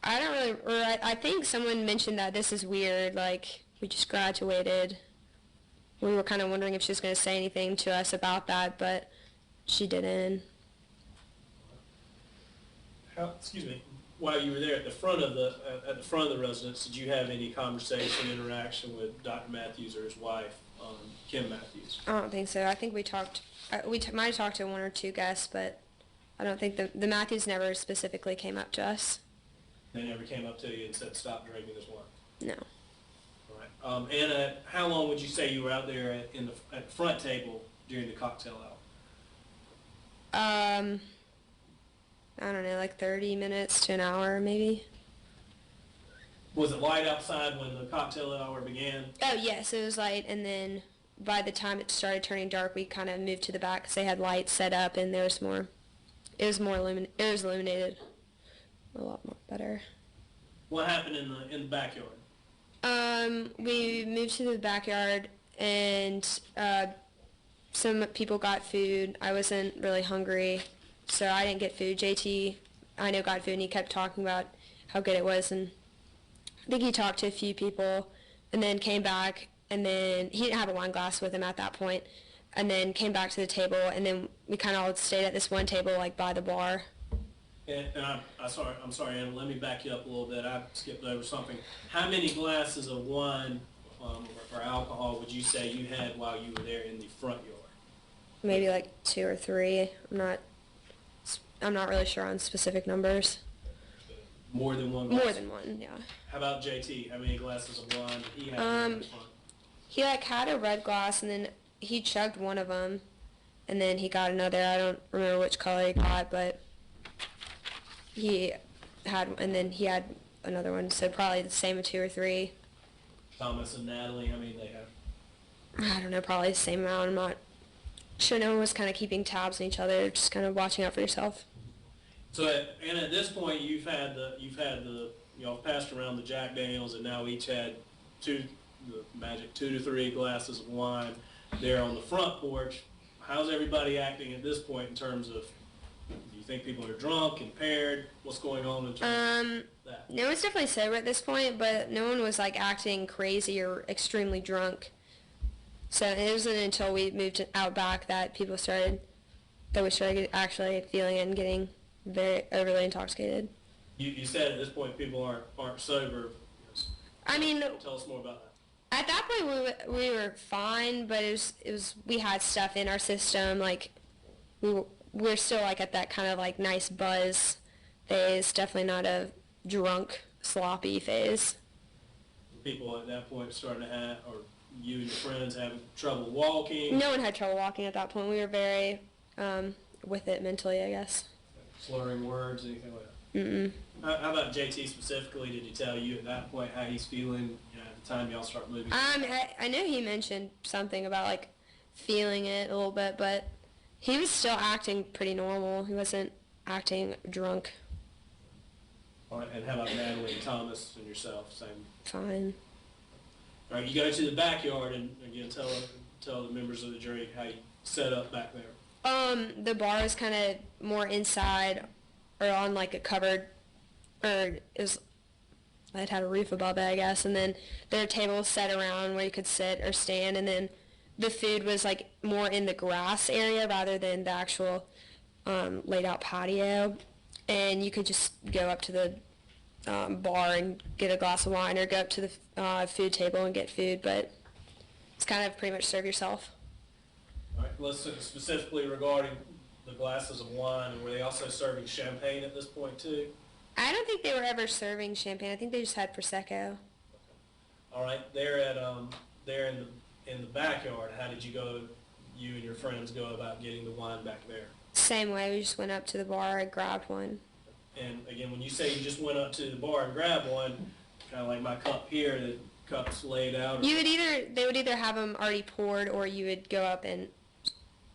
don't really, or I think someone mentioned that this is weird, like, we just graduated. We were kind of wondering if she was going to say anything to us about that, but she didn't. Excuse me. While you were there at the front of the residence, did you have any conversation, interaction with Dr. Matthews or his wife, Kim Matthews? I don't think so. I think we talked. Might have talked to one or two guests, but I don't think the Matthews never specifically came up to us. They never came up to you and said, "Stop drinking this wine." No. All right. Anna, how long would you say you were out there at the front table during the cocktail hour? I don't know, like 30 minutes to an hour, maybe. Was it light outside when the cocktail hour began? Oh, yes, it was light, and then by the time it started turning dark, we kind of moved to the back because they had lights set up, and it was illuminated a lot more better. What happened in the backyard? We moved to the backyard, and some people got food. I wasn't really hungry, so I didn't get food. JT, I know, got food, and he kept talking about how good it was, and I think he talked to a few people, and then came back, and then he didn't have a wine glass with him at that point, and then came back to the table, and then we kind of all stayed at this one table, like, by the bar. And I'm sorry, Anna, let me back you up a little bit. I skipped over something. How many glasses of wine or alcohol would you say you had while you were there in the front yard? Maybe like 2 or 3. I'm not really sure on specific numbers. More than one glass? More than one, yeah. How about JT? How many glasses of wine did he have in the front? He like had a red glass, and then he chugged one of them, and then he got another. I don't remember which color he got, but he had, and then he had another one, so probably the same with 2 or 3. Thomas and Natalie, how many did they have? I don't know, probably the same amount. I'm not sure. No one was kind of keeping tabs on each other, just kind of watching out for yourself. So, and at this point, you've passed around the Jack Daniels, and now each had the magic 2 to 3 glasses of wine there on the front porch. How's everybody acting at this point in terms of, do you think people are drunk, impaired? What's going on in terms of that? No one's definitely sober at this point, but no one was like acting crazy or extremely drunk. So it wasn't until we moved out back that we started actually feeling it and getting very overly intoxicated. You said at this point people aren't sober. I mean, tell us more about that. at that point we were fine, but it was we had stuff in our system, like we're still like at that kind of like nice buzz phase, definitely not a drunk sloppy phase. People at that point starting to have, or you and your friends having trouble walking? No one had trouble walking at that point. We were very with it mentally, I guess. Slurring words, anything like that? Mm-mm. How about JT specifically? Did he tell you at that point how he's feeling, at the time y'all start moving? I know he mentioned something about like feeling it a little bit, but he was still acting pretty normal. He wasn't acting drunk. All right, and how about Natalie and Thomas and yourself? Same. Fine. All right, you go to the backyard and again tell the members of the jury how you set up back there. The bar is kind of more inside or on like a covered, or it had a roof above it, I guess, and then there were tables set around where you could sit or stand, and then the food was like more in the grass area rather than the actual laid out patio, and you could just go up to the bar and get a glass of wine or go up to the food table and get food, but it's kind of pretty much serve yourself. All right, let's specifically regarding the glasses of wine, were they also serving champagne at this point too? I don't think they were ever serving champagne. I think they just had Prosecco. All right, there in the backyard, how did you and your friends go about getting the wine back there? Same way, we just went up to the bar and grabbed one. And again, when you say you just went up to the bar and grabbed one, kind of like my cup here, the cup's laid out. They would either have them already poured, or you would go up and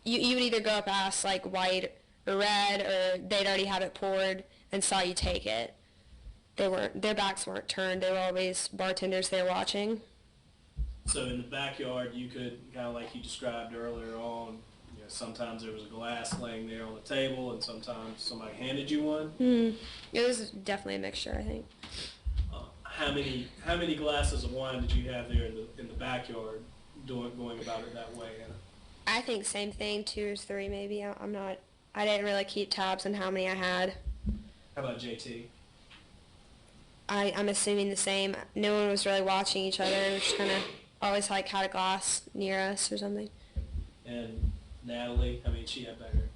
you would either go up, ask like white or red, or they'd already have it poured and saw you take it. Their backs weren't turned. They were always bartenders there watching. So in the backyard, you could, kind of like you described earlier on, sometimes there was a glass laying there on the table, and sometimes somebody handed you one. It was definitely a mixture, I think. How many glasses of wine did you have there in the backyard, going about it that way, Anna? I think same thing, 2 or 3 maybe. I didn't really keep tabs on how many I had. How about JT? I'm assuming the same. No one was really watching each other. We just kind of always like had a glass near us or something. And Natalie, how many did she have back there?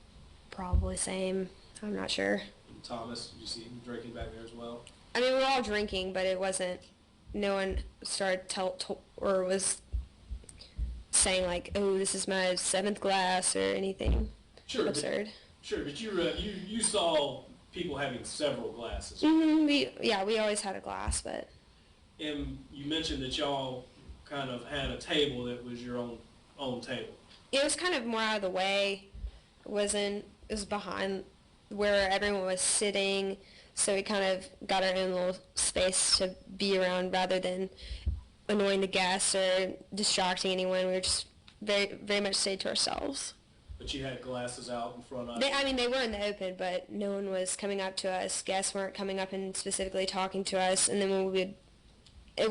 Probably same. I'm not sure. And Thomas, did you see him drinking back there as well? I mean, we were all drinking, but it wasn't. No one started or was saying like, "Oh, this is my 7th glass" or anything absurd. But you saw people having several glasses. Mm-hmm. We always had a glass, but. And you mentioned that y'all kind of had a table that was your own table. It was kind of more out of the way. It was behind where everyone was sitting, so we kind of got our own little space to be around rather than annoying the guests or distracting anyone. We were just very much stayed to ourselves. But you had glasses out in front of They were in the open, but no one was coming up to us. Guests weren't coming up and specifically talking to us. And then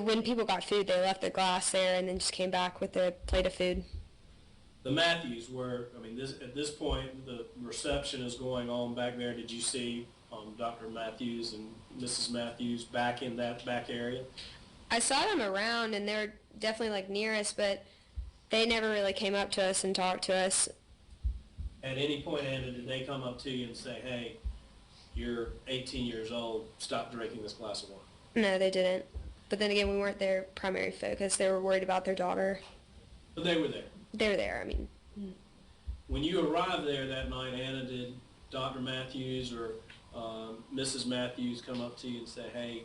when people got food, they left their glass there and then just came back with their plate of food. The Matthews were, at this point, the reception is going on back there. Did you see Dr. Matthews and Mrs. Matthews back in that back area? I saw them around, and they were definitely like near us, but they never really came up to us and talked to us. At any point, Anna, did they come up to you and say, hey, you're 18 years old, stop drinking this glass of wine? No, they didn't. But then again, we weren't their primary focus. They were worried about their daughter. But they were there. They were there, When you arrived there that night, Anna, did Dr. Matthews or Mrs. Matthews come up to you and say, hey,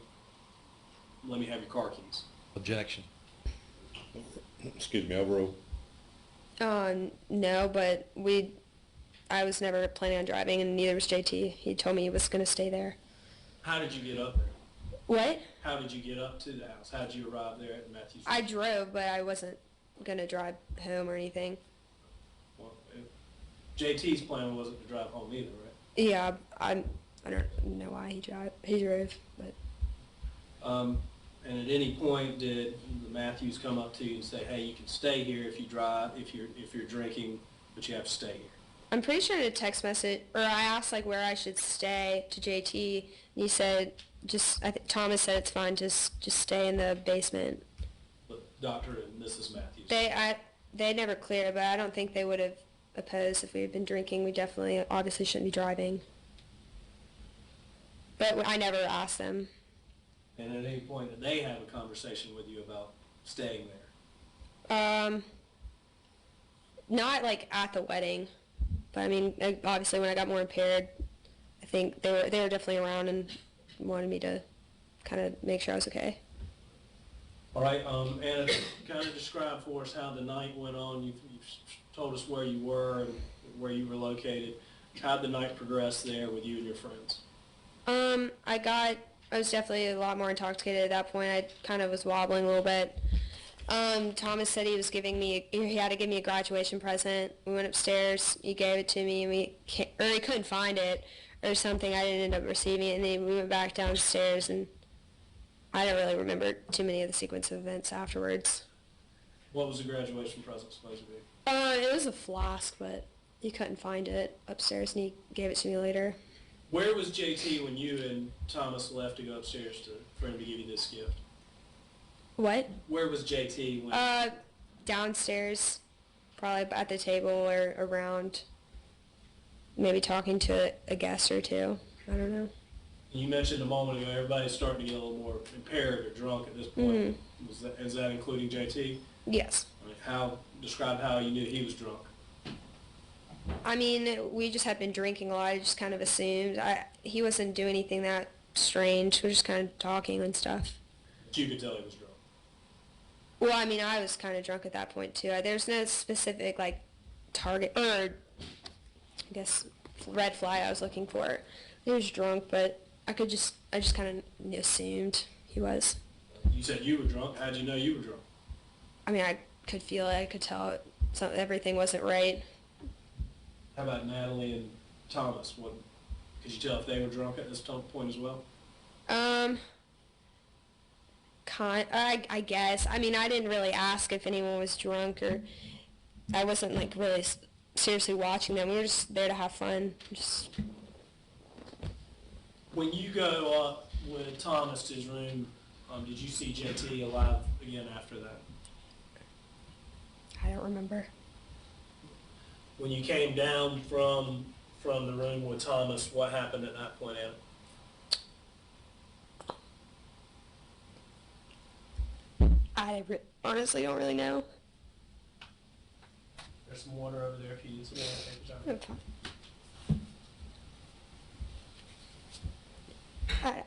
let me have your car keys? Objection. Excuse me, overrule. No, but I was never planning on driving, and neither was JT. He told me he was going to stay there. How did you get up there? What? How did you get up to the house? How did you arrive there at Matthews? I drove, but I wasn't going to drive home or anything. Well, JT's plan wasn't to drive home either, right? Yeah, I don't know why he drove, but... And at any point, did the Matthews come up to you and say, hey, you can stay here if you drive, if you're drinking, but you have to stay here? I'm pretty sure in a text message, or I asked like where I should stay to JT, and he said, Thomas said it's fine, just stay in the basement. But Dr. and Mrs. Matthews? They never cleared, but I don't think they would have opposed if we had been drinking. We definitely, obviously shouldn't be driving. But I never asked them. And at any point, did they have a conversation with you about staying there? Not like at the wedding, but obviously when I got more impaired, I think they were definitely around and wanted me to kind of make sure I was okay. All right, Anna, kind of describe for us how the night went on. You've told us where you were and where you were located. How'd the night progress there with you and your friends? I was definitely a lot more intoxicated at that point. I kind of was wobbling a little bit. Thomas said he had to give me a graduation present. We went upstairs, he gave it to me, and he couldn't find it or something. I didn't end up receiving it, and then we went back downstairs, and I don't really remember too many of the sequence of events afterwards. What was the graduation present supposed to be? It was a flask, but he couldn't find it upstairs, and he gave it to me later. Where was JT when you and Thomas left to go upstairs for him to give you this gift? What? Where was JT when? Downstairs, probably at the table or around, maybe talking to a guest or two. I don't know. You mentioned a moment ago everybody's starting to get a little more impaired or drunk at this point. Mm-hmm. Is that including JT? Yes. Describe how you knew he was drunk. We just had been drinking a lot. I just kind of assumed. He wasn't doing anything that strange. We were just kind of talking and stuff. But you could tell he was drunk. Well, I was kind of drunk at that point too. There's no specific target or I guess red flag I was looking for. He was drunk, but I just kind of assumed he was. You said you were drunk. How'd you know you were drunk? I could feel it. I could tell everything wasn't right. How about Natalie and Thomas? Could you tell if they were drunk at this point as well? I guess. I didn't really ask if anyone was drunk, or I wasn't really seriously watching them. We were just there to have fun. When you go up with Thomas to his room, did you see JT alive again after that? I don't remember. When you came down from the room with Thomas, what happened at that point, Anna? I honestly don't really know. There's some water over there if you need some water. Take your time. I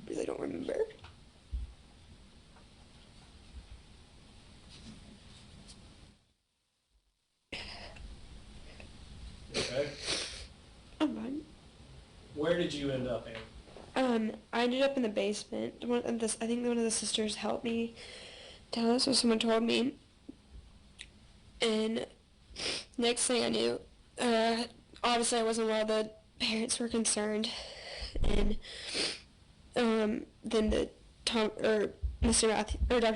really don't remember. Okay. I'm fine. Where did you end up, Anna? I ended up in the basement. I think one of the sisters helped me That's what someone told me. And next thing I knew, obviously I wasn't well. The parents were concerned, and then Dr.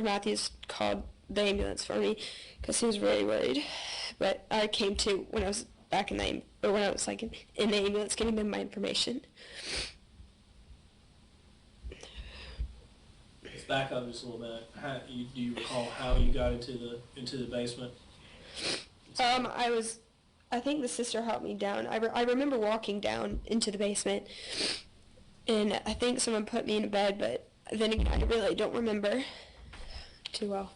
Matthews called the ambulance for me because he was very worried. But I came to when I was back in when I was like in the ambulance getting them my information. Let's back up just a little bit. Do you recall how you got into the basement? I think the sister helped me down. I remember walking down into the basement, and I think someone put me in bed, but then again, I really don't remember too well.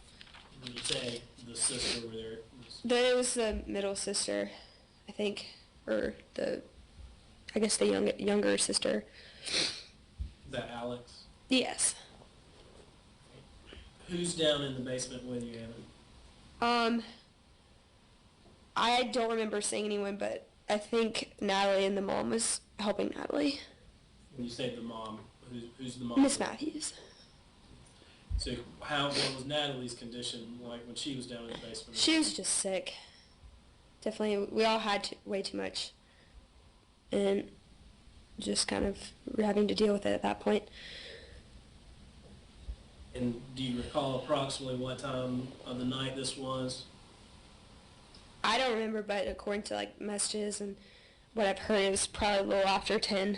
When you say the sister were there, It was the middle sister, I think, or I guess the younger sister. is that Alex? Yes. Who's down in the basement with you, Anna? I don't remember seeing anyone, but I think Natalie and the mom was helping Natalie. When you say the mom, who's the mom? Miss Matthews. So what was Natalie's condition like when she was down in the basement? She was just sick. Definitely, we all had way too much, and just kind of having to deal with it at that point. And do you recall approximately what time of the night this was? I don't remember, but according to like messages and what I've heard, it was probably a little after 10.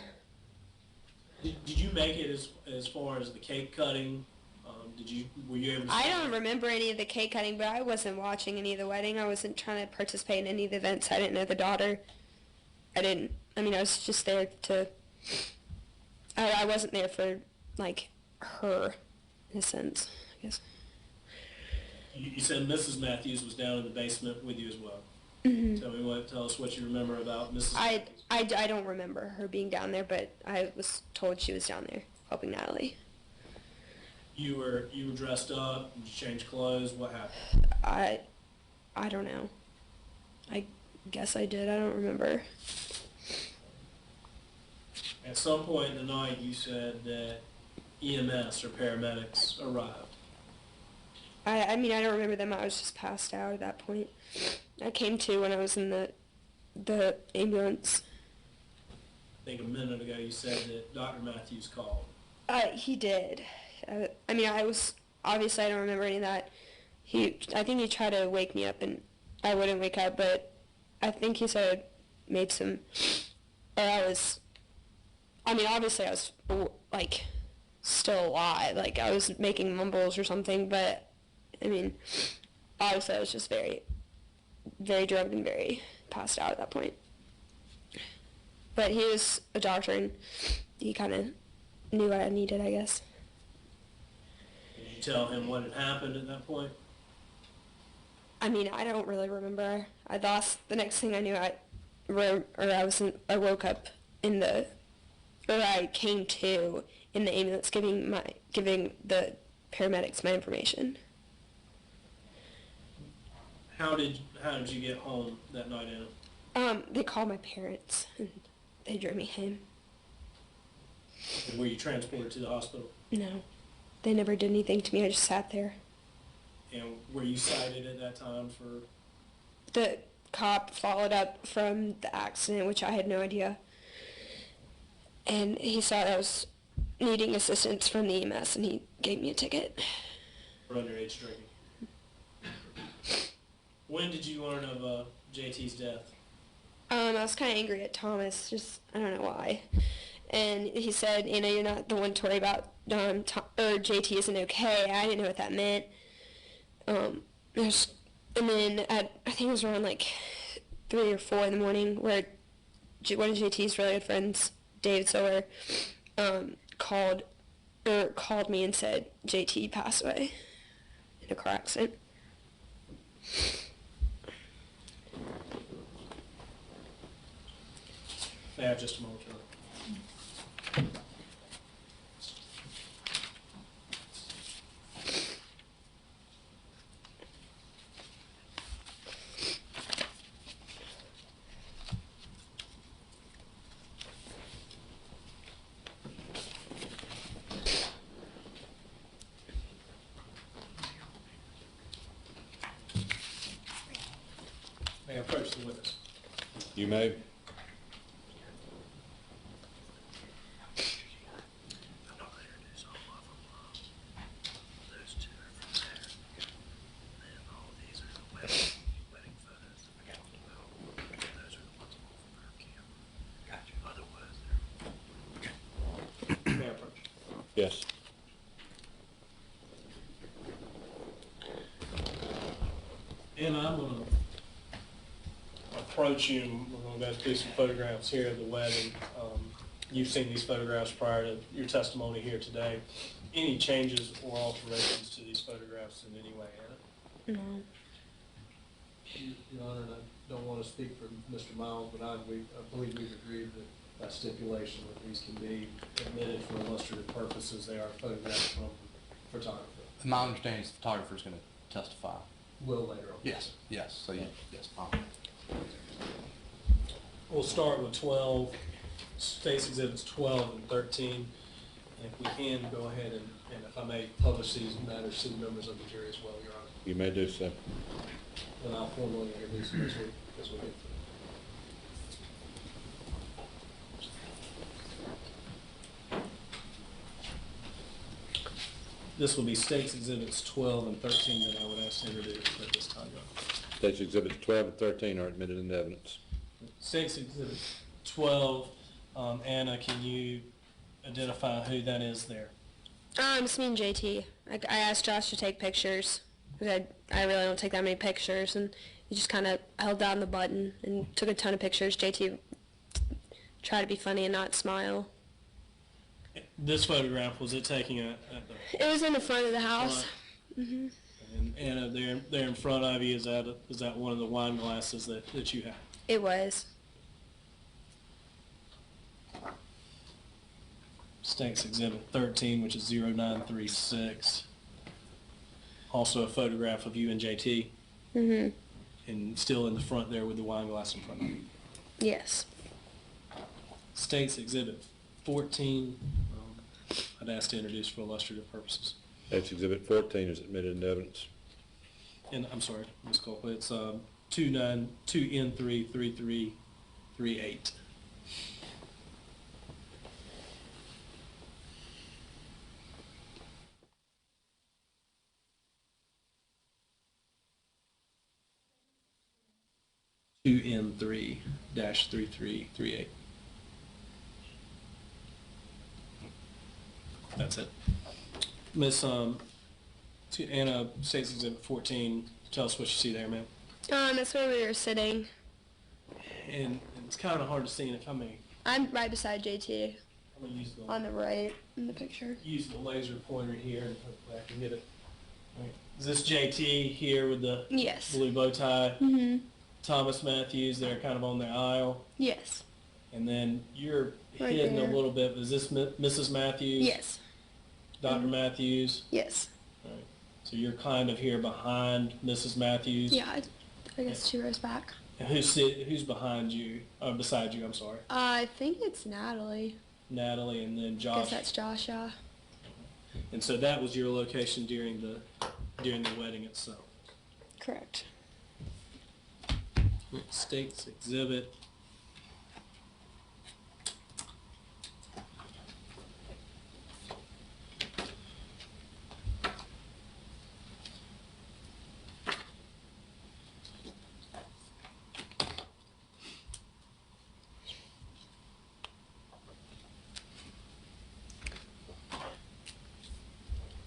Did you make it as far as the cake cutting? Were you able to? I don't remember any of the cake cutting, but I wasn't watching any of the wedding. I wasn't trying to participate in any of the events. I didn't know the daughter. I was just there to. I wasn't there for like her, in a sense, I guess. You said Mrs. Matthews was down in the basement with you as well. Mm-hmm. Tell us what you remember about Mrs. I Matthews. don't remember her being down there, but I was told she was down there helping Natalie. You were dressed up. Did you change clothes? What happened? I don't know. I guess I did. I don't remember. At some point in the night, you said that EMS or paramedics arrived. I don't remember them. I was just passed out at that point. I came to when I was in the ambulance. I think a minute ago you said that Dr. Matthews called. He did. Obviously I don't remember any of that. I think he tried to wake me up and I wouldn't wake up, but I think he said obviously I was like still alive, like I was making mumbles or something, but obviously I was just very, very drunk and very passed out at that point. But he was a doctor and he kind of knew what I needed, I guess. Did you tell him what had happened at that point? I don't really remember. The next thing I knew, I woke up I came to in the ambulance giving the paramedics my information. How did you get home that night, Anna? They called my parents and they drove me home. And were you transported to the hospital? No, they never did anything to me. I just sat there. And were you cited at that time for? The cop followed up from the accident, which I had no idea. And he saw that I was needing assistance from the EMS, and he gave me a ticket. For underage drinking. When did you learn of JT's death? I was kind of angry at Thomas, I don't know why. And he said, you're not the one to worry about, JT isn't okay. I didn't know what that meant. And then I think it was around like 3 or 4 in the morning where one of JT's really good friends, David Sower, called me and said JT passed away in a car accident. May I have just a moment, Charlie? may approach the witness. You may. May approach. Yes. And I'm going to approach you, and we're going to go through some photographs here of the wedding. You've seen these photographs prior to your testimony here today. Any changes or alterations to these photographs in any way, Anna? No. Your Honor, and I don't want to speak for Mr. Miles, but I believe we've agreed that by stipulation that these can be admitted for illustrative purposes. They are photographs from photographer. My understanding is the photographer is going to testify. Will later on. Yes, yes, so yes. We'll start with 12, State's Exhibits 12 and 13. And if we can, go ahead and if I may, publish these matters to the members of the jury as well, Your Honor. You may do so. Then I'll formally introduce them as we get through. This will be State's Exhibits 12 and 13 that I would ask to introduce at this time, Your Honor. State's Exhibits 12 and 13 are admitted into evidence. State's Exhibit 12, Anna, can you identify who that is there? It's me and JT. I asked Josh to take pictures, because I really don't take that many pictures, and he just kind of held down the button and took a ton of pictures. JT tried to be funny and not smile. This photograph, was it taken at the It was in the front of the house. front? And Anna, there in front of you, is that one of the wine glasses that you have? It was. State's Exhibit 13, which is 0936. Also a photograph of you and JT, Mhm. and still in the front there with the wine glass in front of you. Yes. State's Exhibit 14, I'd ask to introduce for illustrative purposes. State's Exhibit 14 is admitted into evidence. And I'm sorry, Ms. Culpa, it's 2N33338. N3-3338. That's it. Miss Anna, State's Exhibit 14, tell us what you see there, ma'am. That's where we were sitting. And it's kind of hard to see, and if I may, I'm right beside JT I'm going to use on the right in the picture. the laser pointer here, and hopefully I can get it. All right. Is this JT here with the Yes. blue bow tie? Mhm. Thomas Matthews, they're kind of on the aisle. Yes. And then you're Right hidden there. a little bit. Is this Mrs. Matthews? Yes. Dr. Matthews? Yes. All right. So you're kind of here behind Mrs. Matthews? Yeah. I guess 2 rows back. And who's behind you? Beside you, I'm sorry. I think it's Natalie. Natalie, and then I Josh. guess that's Josh. Yeah. And so that was your location during the wedding itself. Correct. State's Exhibit.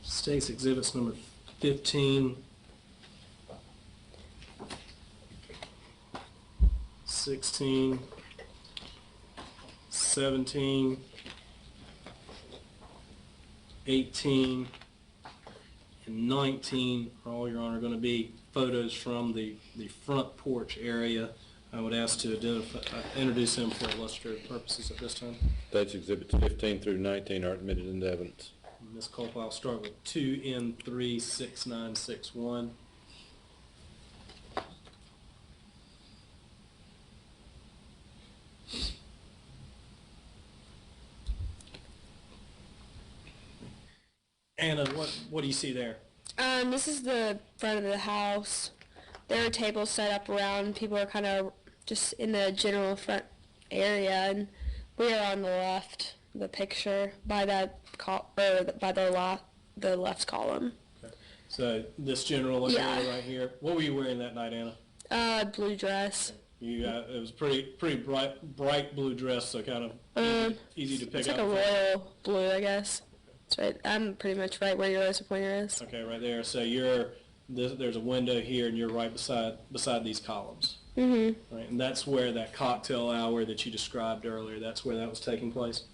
State's Exhibits number 15, 16, 17, 18, and 19 are all, Your Honor, going to be photos from the front porch area. I would ask to introduce them for illustrative purposes at this time. State's Exhibits 15 through 19 are admitted into evidence. Ms. Culpa, I'll start with 2N36961. Anna, what do you see there? This is the front of the house. there were tables set up around. People were kind of just in the general front area, and we were on the left, the picture, by that by the left column. Okay. So this general area right here. What were you wearing that night, Anna? Blue dress. You it was pretty bright blue dress, so kind of easy to pick It's up. like a royal blue, I guess. That's right. I'm pretty much right where your laser pointer is. Okay, right there. So there's a window here, and you're right beside these columns. Mm-hmm. Right, and that's where that cocktail hour that you described earlier. That's where that was taking place.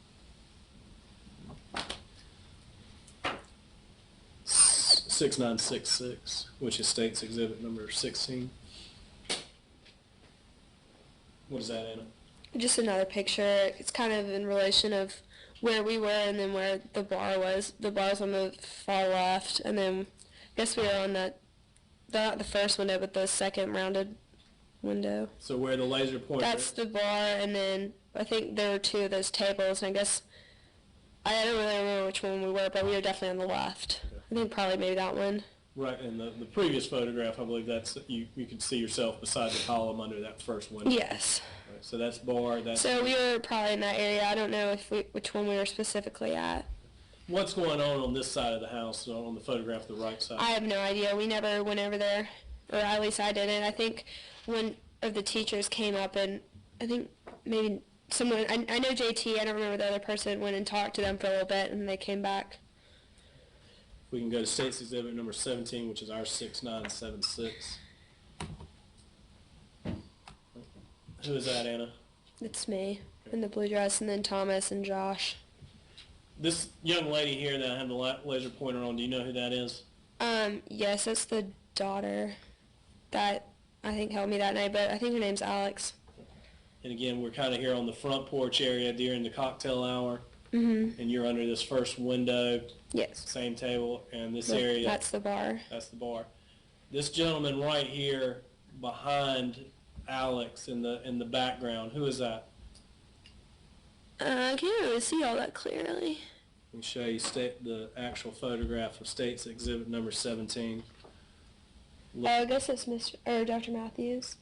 6966, which is State's Exhibit number 16. What is that, Anna? Just another picture. It's kind of in relation of where we were and then where the bar was. The bar's on the far left, and then I guess we were on not the first window, but the second rounded window. So where the laser pointer... That's the bar, and then I think there were two of those tables, and I guess I don't really remember which one we were, but we were definitely on the left. Okay. I think probably maybe that one. Right, and the previous photograph, I believe that's you can see yourself beside the column under that first window. Yes. Right, so that's bar. So we were probably in that area. I don't know which one we were specifically at. What's going on this side of the house, on the photograph, the right side? I have no idea. We never went over there, or at least I didn't. I think one of the teachers came up, and I think maybe someone, I know JT, I don't remember the other person, went and talked to them for a little bit, and they came back. We can go to State's Exhibit number 17, which is our 6976. Who is that, Anna? It's me in the blue dress, and then Thomas and Josh. This young lady here that I have the laser pointer on, do you know who that is? Yes, that's the daughter that I think helped me that night, but I think her name's Alex. And again, we're kind of here on the front porch area during the cocktail hour. Mm-hmm. And you're under this first window. Yes. Same table, and this area. That's the bar. That's the bar. This gentleman right here behind Alex in the background, who is that? I can't really see all that clearly. Let me show you the actual photograph of State's Exhibit number 17. Look, I guess it's Dr. Matthews.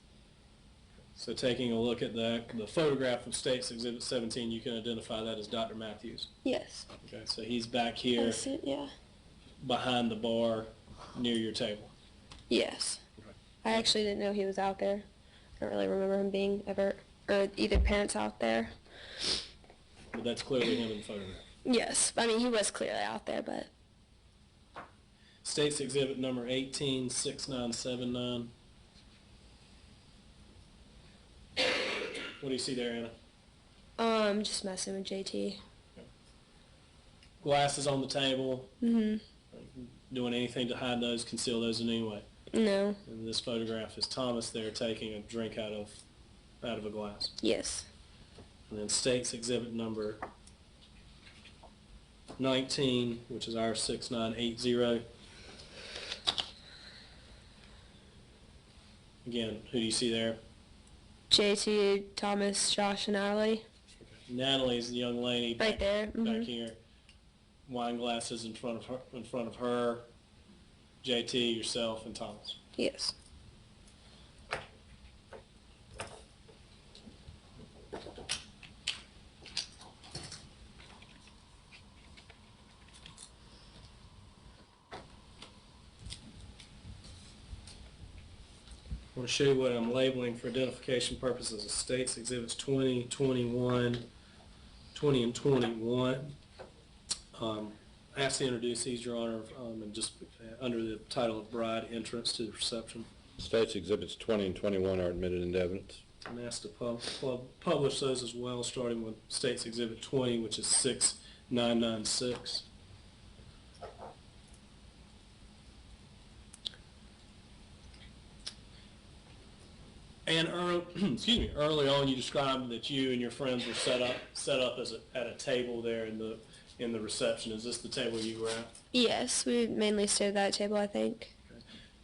so taking a look at the photograph of State's Exhibit 17, you can identify that as Dr. Matthews. Yes. Okay, so he's back here That's it, yeah. behind the bar near your table. Yes. Okay. I actually didn't know he was out there. I don't really remember him being or either parents out there. But that's clearly him in the photograph. Yes. I mean, he was clearly out there, but... State's Exhibit number 18, 6979. What do you see there, Anna? Just messing with JT. Glasses on the table. Mm-hmm. Doing anything to hide those, conceal those in any way. No. And this photograph is Thomas there taking a drink out of a glass. Yes. And then State's Exhibit number 19, which is our 6980. Again, who do you see there? JT, Thomas, Josh, and Natalie. Natalie's the young lady Right there. back Mm-hmm. here. Wine glasses in front of her. JT, yourself, and Thomas. Yes. I want to show you what I'm labeling for identification purposes as State's Exhibits 20, 21, 20 and 21. I ask to introduce these, Your Honor, and just under the title of Bride Entrance to the Reception. State's Exhibits 20 and 21 are admitted into evidence. I'm asked to publish those as well, starting with State's Exhibit 20, which is 6996. And early on, you described that you and your friends were set up at a table there in the reception. Is this the table you were at? Yes, we mainly stayed at that table, I think.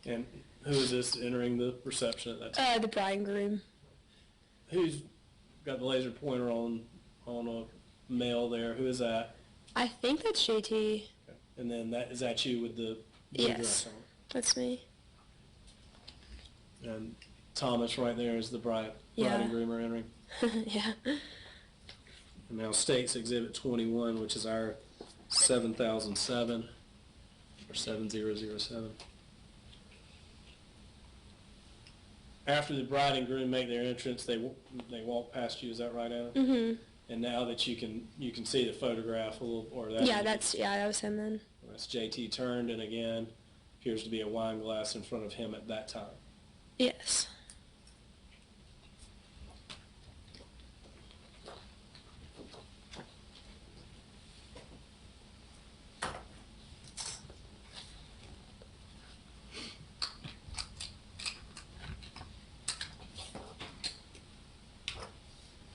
Okay. And who is this entering the reception at that time? The bride and groom. Who's got the laser pointer on a male there? Who is that? I think that's JT. Okay. And then is that you with the blue Yes. dress on? That's me. And Thomas right there is the bride Yeah. and groom are entering. Yeah. And now State's Exhibit 21, which is our 7007 or 7007. After the bride and groom make their entrance, they walk past you. Is that right, Anna? Mhm. And now that you can see the photograph a little, or that. Yeah, that was him then. That's JT turned, and again, appears to be a wine glass in front of him at that time. Yes.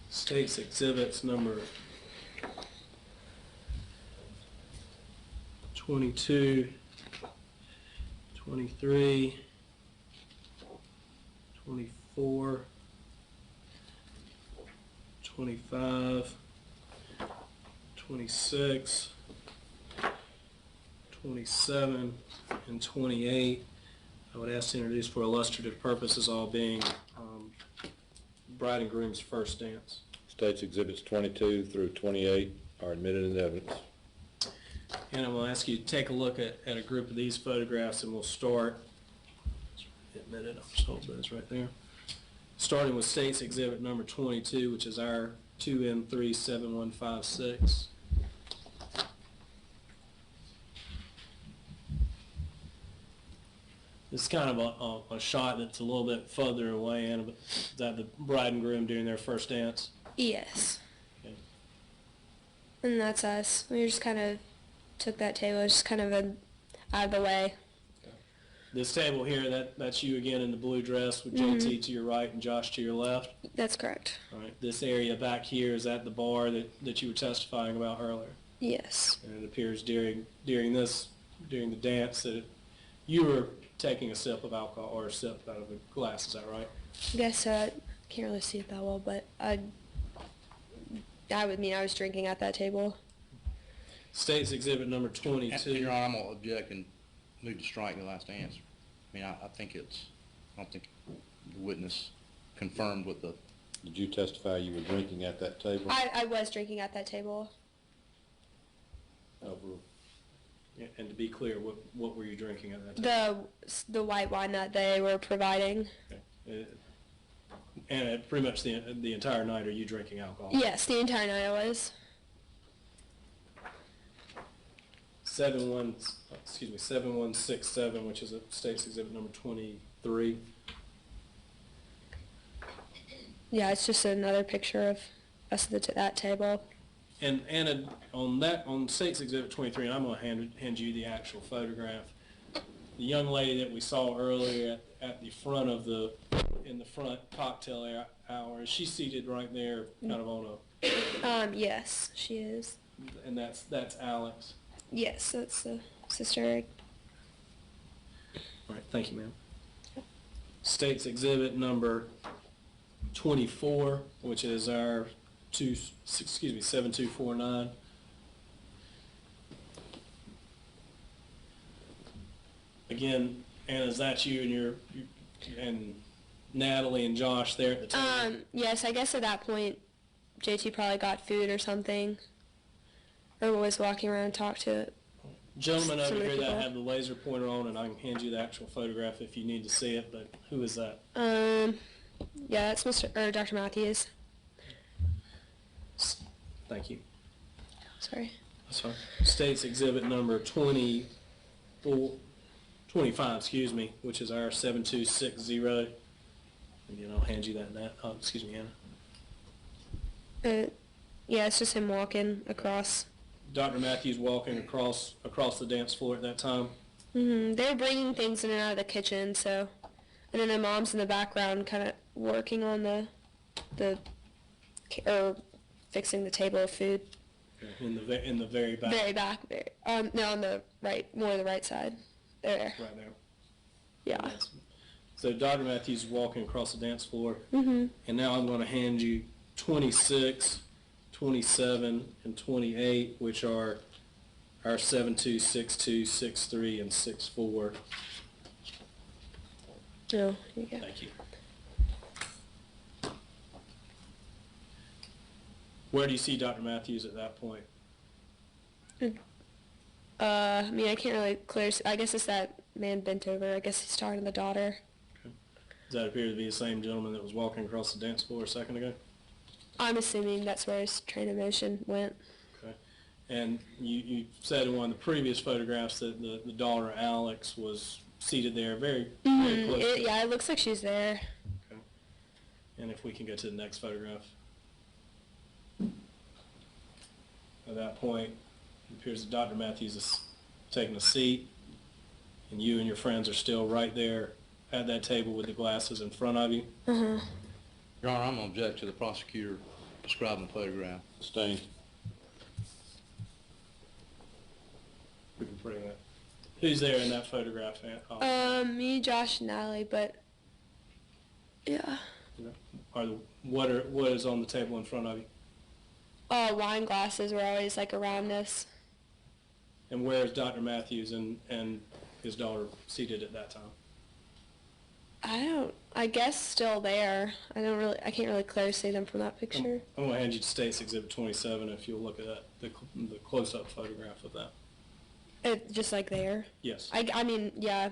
State's exhibits number 22, 23, 24, 25, 26, 27, and 28. I would ask to introduce for illustrative purposes, all being bride and groom's first dance. State's Exhibits 22 through 28 are admitted into evidence. And I'm going to ask you to take a look at a group of these photographs, and we'll start. Admitted, I'll just hold those right there. Starting with State's Exhibit number 22, which is our 2N37156. It's kind of a shot that's a little bit further away, Anna, but is that the bride and groom doing their first dance? Yes. Okay. And that's us. We just kind of took that table just kind of out of the way. This table here, that's you again in the blue dress with JT to your right and Josh to your left. That's correct. All right. This area back here, is that the bar that you were testifying about earlier? Yes. And it appears during the dance that you were taking a sip of alcohol, or a sip out of a glass. Is that right? I guess I can't really see it that well, but I was drinking at that table. State's Exhibit number 22. Your Honor, I'm going to object and move to strike the last answer. I mean, I don't think the witness confirmed with the... Did you testify you were drinking at that table? I was drinking at that table. Overruled. Yeah, and to be clear, what were you drinking at that time? The white wine that they were providing. Okay. And pretty much the entire night, are you drinking alcohol? Yes, the entire night I was. 7167, which is a State's Exhibit number 23. Yeah, it's just another picture of us at that table. And Anna, on State's Exhibit 23, and I'm going to hand you the actual photograph. The young lady that we saw earlier at the front in the front cocktail hour, is she seated right there, kind of on a? Yes, she is. And that's Alex. Yes, that's the sister. All right, thank you, ma'am. State's Exhibit number 24, which is our 7249. Again, Anna, is that you and Natalie and Josh there at the table? Yes, I guess at that point, JT probably got food or something, or was walking around and talked to Gentleman over some of the here that people. have the laser pointer on, and I can hand you the actual photograph if you need to see it, but who is that? Yeah, that's Dr. Matthews. Thank you. Sorry. That's fine. State's Exhibit number 25, excuse me, which is our 7260. Again, I'll hand you that. Excuse me, Anna. Yeah, it's just him walking across. Dr. Matthews walking across the dance floor at that time. They were bringing things in and out of the kitchen, so, and then the mom's in the background, kind of working on or fixing the table of food. In the very back. Very back, no, on the right, more the right side. There. Right there. Yeah. So Dr. Matthews is walking across the dance floor, and now I'm going to hand you 26, 27, and 28, which are our 7262, 63, and 64. No, you go. Thank you. Where do you see Dr. Matthews at that point? I mean, I can't really clear. I guess it's that man bent over. I guess he's talking to the daughter. Does that appear to be the same gentleman that was walking across the dance floor a second ago? I'm assuming that's where his train of motion went. Okay. And you said in one of the previous photographs that the daughter, Alex, was seated there very close. Yeah, it looks like she's there. Okay. And if we can go to the next photograph. At that point, it appears that Dr. Matthews is taking a seat, and you and your friends are still right there at that table with the glasses in front of you. Uh-huh. Your Honor, I'm going to object to the prosecutor describing the photograph. Sustained. We can bring that. Who's there in that photograph? Me, Josh, and Natalie, but yeah. What is on the table in front of you? Wine glasses were always like around us. And where is Dr. Matthews and his daughter seated at that time? I guess still there. I can't really clearly see them from that picture. I'm going to hand you to State's Exhibit 27 if you'll look at that, the close-up photograph of that. Just like there. Yes. I mean, yeah.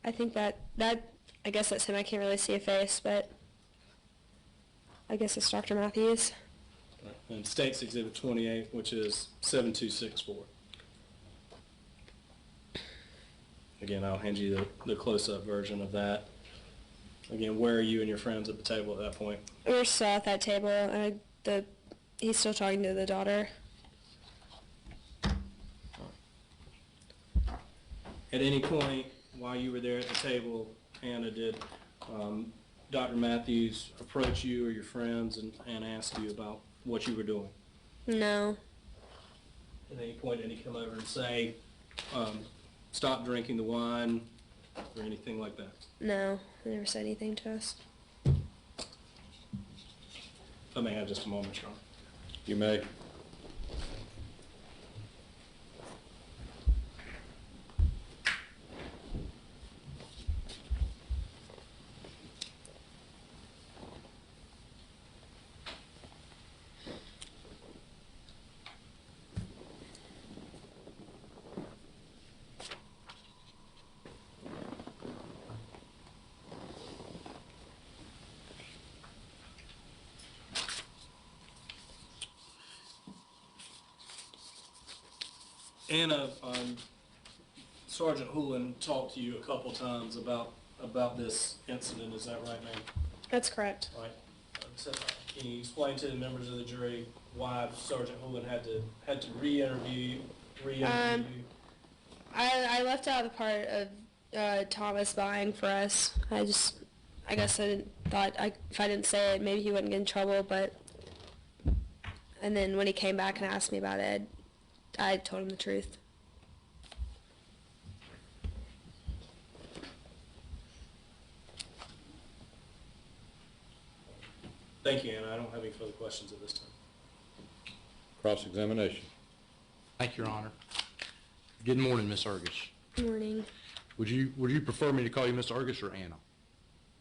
I think that I guess that's him. I can't really see a face, but I guess it's Dr. Matthews. And State's Exhibit 28, which is 7264. Again, I'll hand you the close-up version of that. Again, where are you and your friends at the table at that point? We're still at that table, and he's still talking to the daughter. At any point while you were there at the table, Hannah, did Dr. Matthews approach you or your friends and ask you about what you were doing? No. At any point did he come over and say, stop drinking the wine or anything like that? No, he never said anything to us. I may have just a moment, Sean. You may. Anna, Sergeant Houlihan talked to you a couple times about this incident. Is that right, ma'am? That's correct. Right. So, can you explain to the members of the jury why Sergeant Houlihan had to re-interview you? I left out the part of Thomas buying for us. I guess I thought if I didn't say it, maybe he wouldn't get in trouble. And then when he came back and asked me about it, I told him the truth. Thank you, Anna. I don't have any further questions at this time. Cross-examination. Thank you, Your Honor. Good morning, Miss Urgish. Good morning. Would you prefer me to call you Miss Urgish or Anna?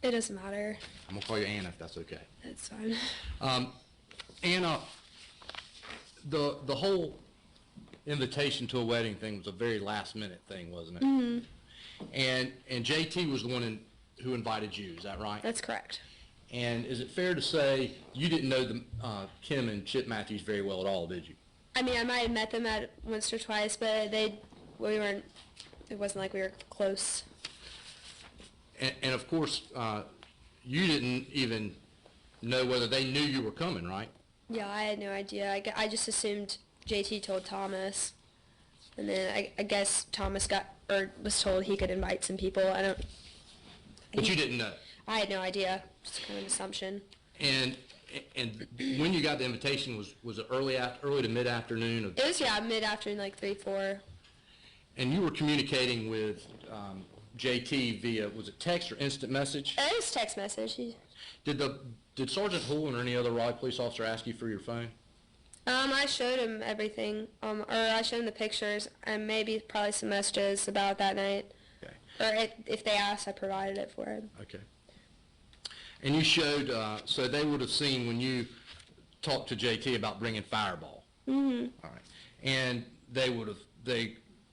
It doesn't matter. I'm going to call you Anna if that's okay. That's fine. Anna, the whole invitation to a wedding thing was a very last-minute thing, wasn't it? Mm-hmm. And JT was the one who invited you, is that right? That's correct. And is it fair to say you didn't know Kim and Chip Matthews very well at all, did you? I mean, I might have met them once or twice, but it wasn't like we were close. And of course, you didn't even know whether they knew you were coming, right? Yeah, I had no idea. I just assumed JT told Thomas, and then I guess Thomas was told he could invite some people. But you didn't know. I had no idea. Just kind of an assumption. And when you got the invitation, was it early to mid-afternoon? It was, mid-afternoon, like 3, 4. And you were communicating with JT via, was it text or instant message? It was text message. Did Sergeant Hool or any other Raleigh police officer ask you for your phone? I showed him everything, or I showed him the pictures and probably some messages about that night. Okay. Or if they asked, I provided it for him. Okay. And you showed, so they would have seen when you talked to JT about bringing Fireball. Mm-hmm. All right. And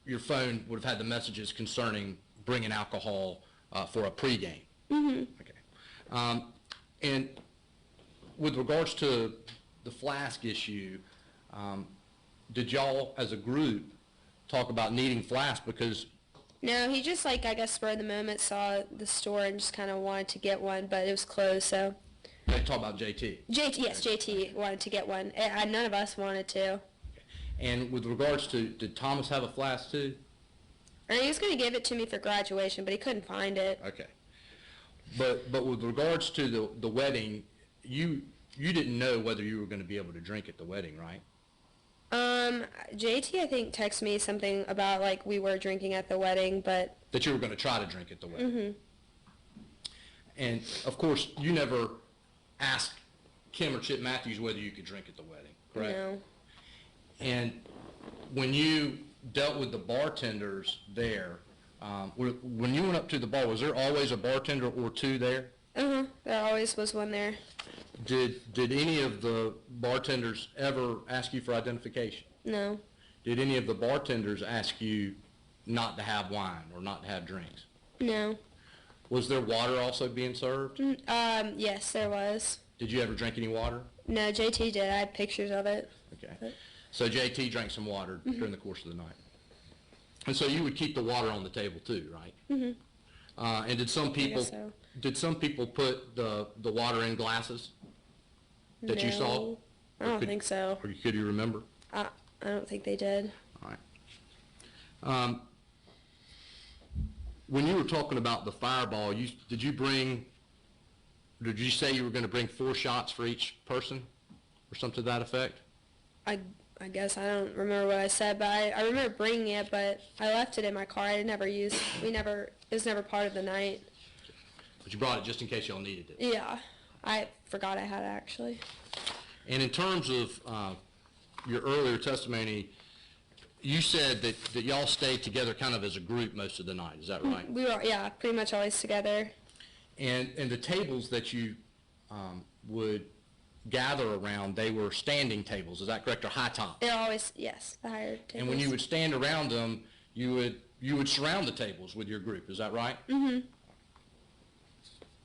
your phone would have had the messages concerning bringing alcohol for a pregame. Mm-hmm. Okay. And with regards to the flask issue, did y'all as a group talk about needing flasks? Because No, he just, like, I guess spur of the moment saw the store and just kind of wanted to get one, but it was closed, so. they talk about JT. Yes, JT wanted to get one. None of us wanted to. And with regards to, did Thomas have a flask too? And he was going to give it to me for graduation, but he couldn't find it. Okay. But with regards to the wedding, you didn't know whether you were going to be able to drink at the wedding, right? JT, I think, texted me something about, like, we were drinking at the wedding, but... That you were going to try to drink at the wedding. Mm-hmm. And, of course, you never asked Kim or Chip Matthews whether you could drink at the wedding, correct? No. And when you dealt with the bartenders there, when you went up to the bar, was there always a bartender or two there? Uh-huh. There always was one there. Did any of the bartenders ever ask you for identification? No. Did any of the bartenders ask you not to have wine or not to have drinks? No. Was there water also being served? Yes, there was. Did you ever drink any water? No, JT did. I had pictures of it. Okay. So JT drank some water during the course of the night. And so you would keep the water on the table too, right? Mm-hmm. And did some people so. Put the water in glasses that you saw? No. I don't think so. Or could you remember? I don't think they did. All right. When you were talking about the Fireball, did you say you were going to bring 4 shots for each person or something to that effect? I guess I don't remember what I said, but I remember bringing it, but I left it in my car. I never used. It was never part of the night. But you brought it just in case y'all needed it. Yeah, I forgot I had it actually. And in terms of your earlier testimony, you said that y'all stayed together kind of as a group most of the night. Is that right? We were, yeah, pretty much always together. And the tables that you would gather around, they were standing tables. Is that correct, or high top? They're always, yes, the higher tables. And when you would stand around them, you would surround the tables with your group. Is that right? Mm-hmm.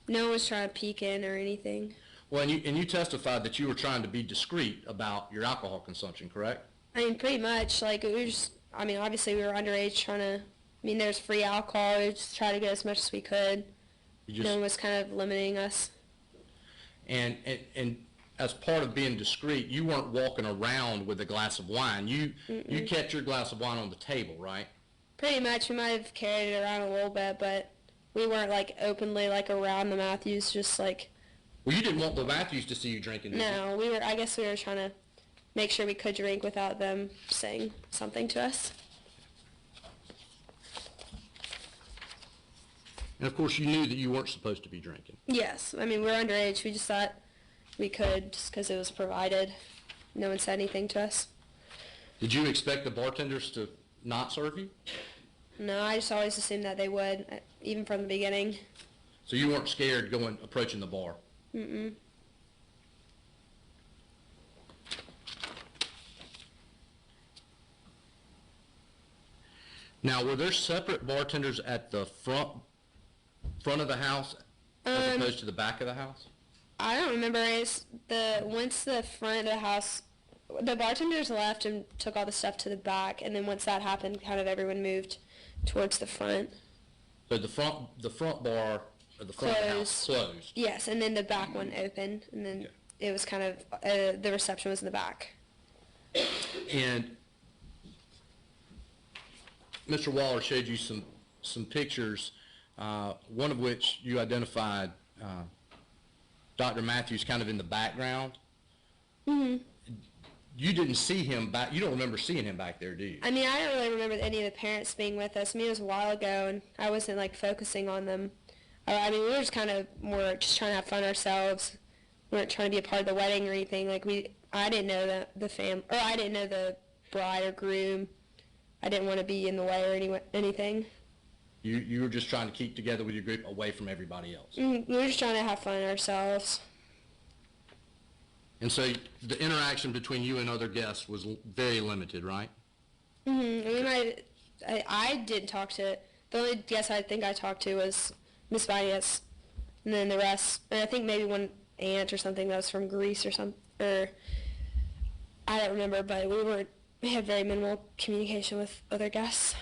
No one was trying to peek in or anything. Well, and you testified that you were trying to be discreet about your alcohol consumption, correct? I mean, pretty much. Like, it was just, I mean, obviously we were underage trying to, I mean, there's free alcohol. We just tried to get as much as we could. No one was kind of limiting us. And as part of being discreet, you weren't walking around with a glass of wine. You kept your glass of wine on the table, right? Pretty much. We might have carried it around a little bit, but we weren't, like, openly, like, around the Matthews, just, like... Well, you didn't want the Matthews to see you drinking, did you? No, I guess we were trying to make sure we could drink without them saying something to us. And, of course, you knew that you weren't supposed to be drinking. Yes. I mean, we were underage. We just thought we could just because it was provided. No one said anything to us. Did you expect the bartenders to not serve you? No, I just always assumed that they would, even from the beginning. So you weren't scared approaching the bar? Mm-mm. Now, were there separate bartenders at the front of the house as opposed to the back of the house? I don't remember. Once the front of the house, the bartenders left and took all the stuff to the back, and then once that happened, kind of everyone moved towards the front. So the front bar or the front of the house closed. Yes, and then the back one opened, and then it was kind of the reception was in the back. And Mr. Waller showed you some pictures, one of which you identified Dr. Matthews kind of in the background. Mm-hmm. You didn't see him back. You don't remember seeing him back there, do you? I mean, I don't really remember any of the parents being with us. I mean, it was a while ago, and I wasn't, like, focusing on them. I mean, we were just kind of more just trying to have fun ourselves. We weren't trying to be a part of the wedding or anything. Like, I didn't know I didn't know the bride or groom. I didn't want to be in the way or anything. You were just trying to keep together with your group away from everybody else. We were just trying to have fun ourselves. And so the interaction between you and other guests was very limited, right? I did talk to, the only guest I think I talked to was Miss Vines, and then the rest, and I think maybe one aunt or something that was from Greece or something, or I don't remember, but we had very minimal communication with other guests.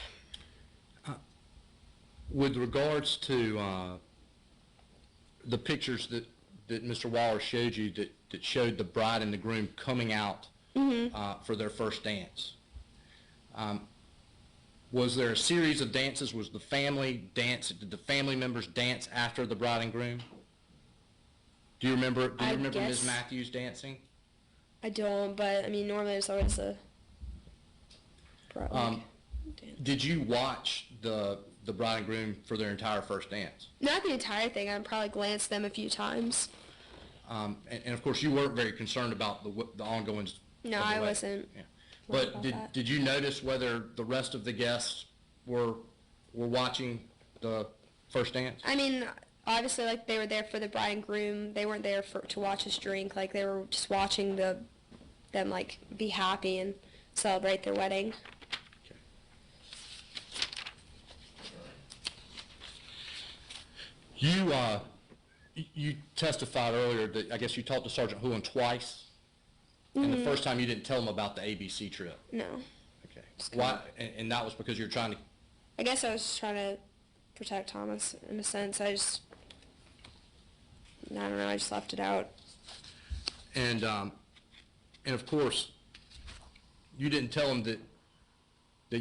With regards to the pictures that Mr. Waller showed you that showed the bride and the groom coming out for their first dance, was there a series of dances? Was the family dance? Did the family members dance after the bride and groom? Do you remember Ms. Matthews dancing? I don't, but I mean normally there's always a dance. Did you watch the bride and groom for their entire first dance? Not the entire thing. I probably glanced at them a few times. And of course you weren't very concerned about the ongoing. No, I wasn't. Yeah. But did you notice whether the rest of the guests were watching the first dance? I mean, obviously, like, they were there for the bride and groom. They weren't there to watch us drink. Like, they were just watching them, like, be happy and celebrate their wedding. Okay. You testified earlier that I guess you talked to Sergeant Houlihan twice, and the first time you didn't tell him about the ABC trip. No. Okay. Why? And that was because you were trying to. I guess I was just trying to protect Thomas in a sense. I don't know. I just left it out. And of course, you didn't tell him that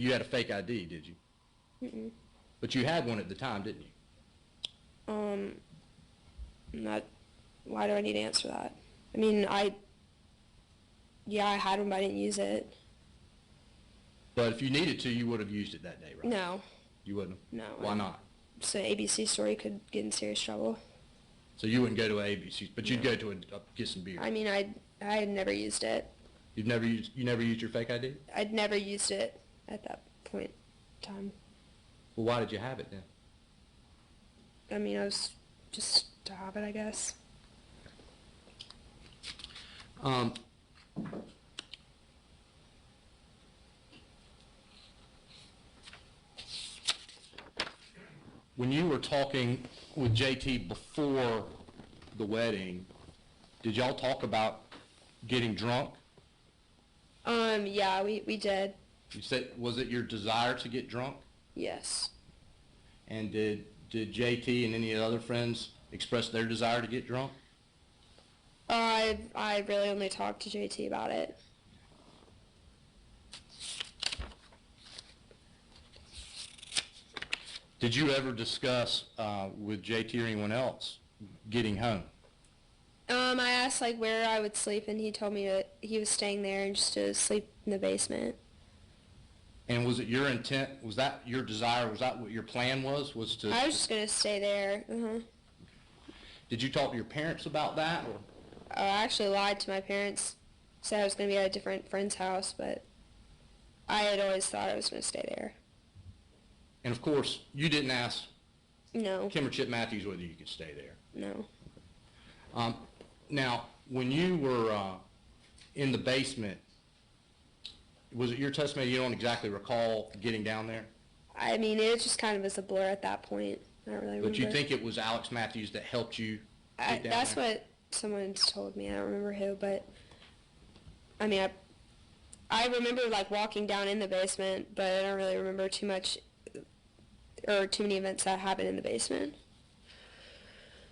you had a fake ID, did you? Mm-mm. But you had one at the time, didn't you? Why do I need to answer that? I mean, I had one, but I didn't use it. But if you needed to, you would have used it that day, right? No. You wouldn't have? No. Why not? So ABC story could get in serious trouble. So you wouldn't go to ABC, but you'd go to get some beer. I mean, I had never used it. You never used your fake ID? I'd never used it at that point in time. Well, why did you have it then? I mean, I was just to have it, I guess. When you were talking with JT before the wedding, did y'all talk about getting drunk? Yeah, we did. You said, was it your desire to get drunk? Yes. And did JT and any other friends express their desire to get drunk? I really only talked to JT about it. Did you ever discuss with JT or anyone else getting home? I asked like where I would sleep, and he told me that he was staying there and just to sleep in the basement. And was it your intent? Was that your desire? Was that what your plan was? I was just gonna stay there. Did you talk to your parents about that? Or? I actually lied to my parents, said I was gonna be at a different friend's house, but I had always thought I was gonna stay there. And of course, you didn't ask No. Kimberly Matthews whether you could stay there. No. Now, when you were in the basement, was it your testimony you don't exactly recall getting down there? I mean, it just kind of was a blur at that point. I don't really remember. But you think it was Alex Matthews that helped you get down that's there? what someone's told me. I don't remember who, but I mean, I remember like walking down in the basement, but I don't really remember too much or too many events that happened in the basement.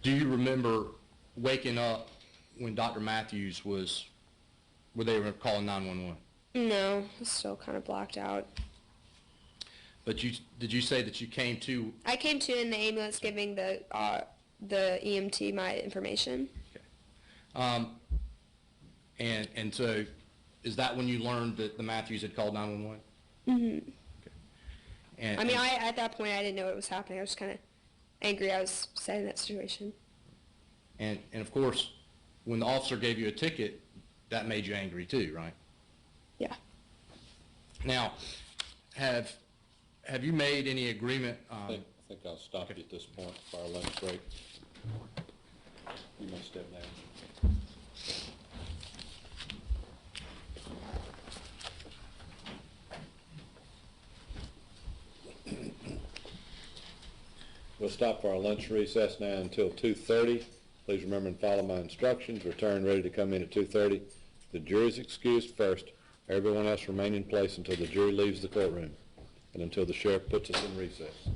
Do you remember waking up when Dr. Matthews were they were calling 911? No, it's still kind of blocked out. But did you say that you came to? I came to in the ambulance giving the EMT my information. Okay. And so, is that when you learned that the Matthews had called 911? Mm-hmm. Okay. And, I mean, at that point I didn't know what was happening. I was kind of angry I was set in that situation. And of course, when the officer gave you a ticket, that made you angry too, right? Yeah. Now, have you made any agreement? think I'll stop you at this point for our lunch break. You may step down. We'll stop for our lunch recess now until 2:30. Please remember and follow my instructions. Return ready to come in at 2:30. The jury is excused first. Everyone else remain in place until the jury leaves the courtroom and until the sheriff puts us in recess.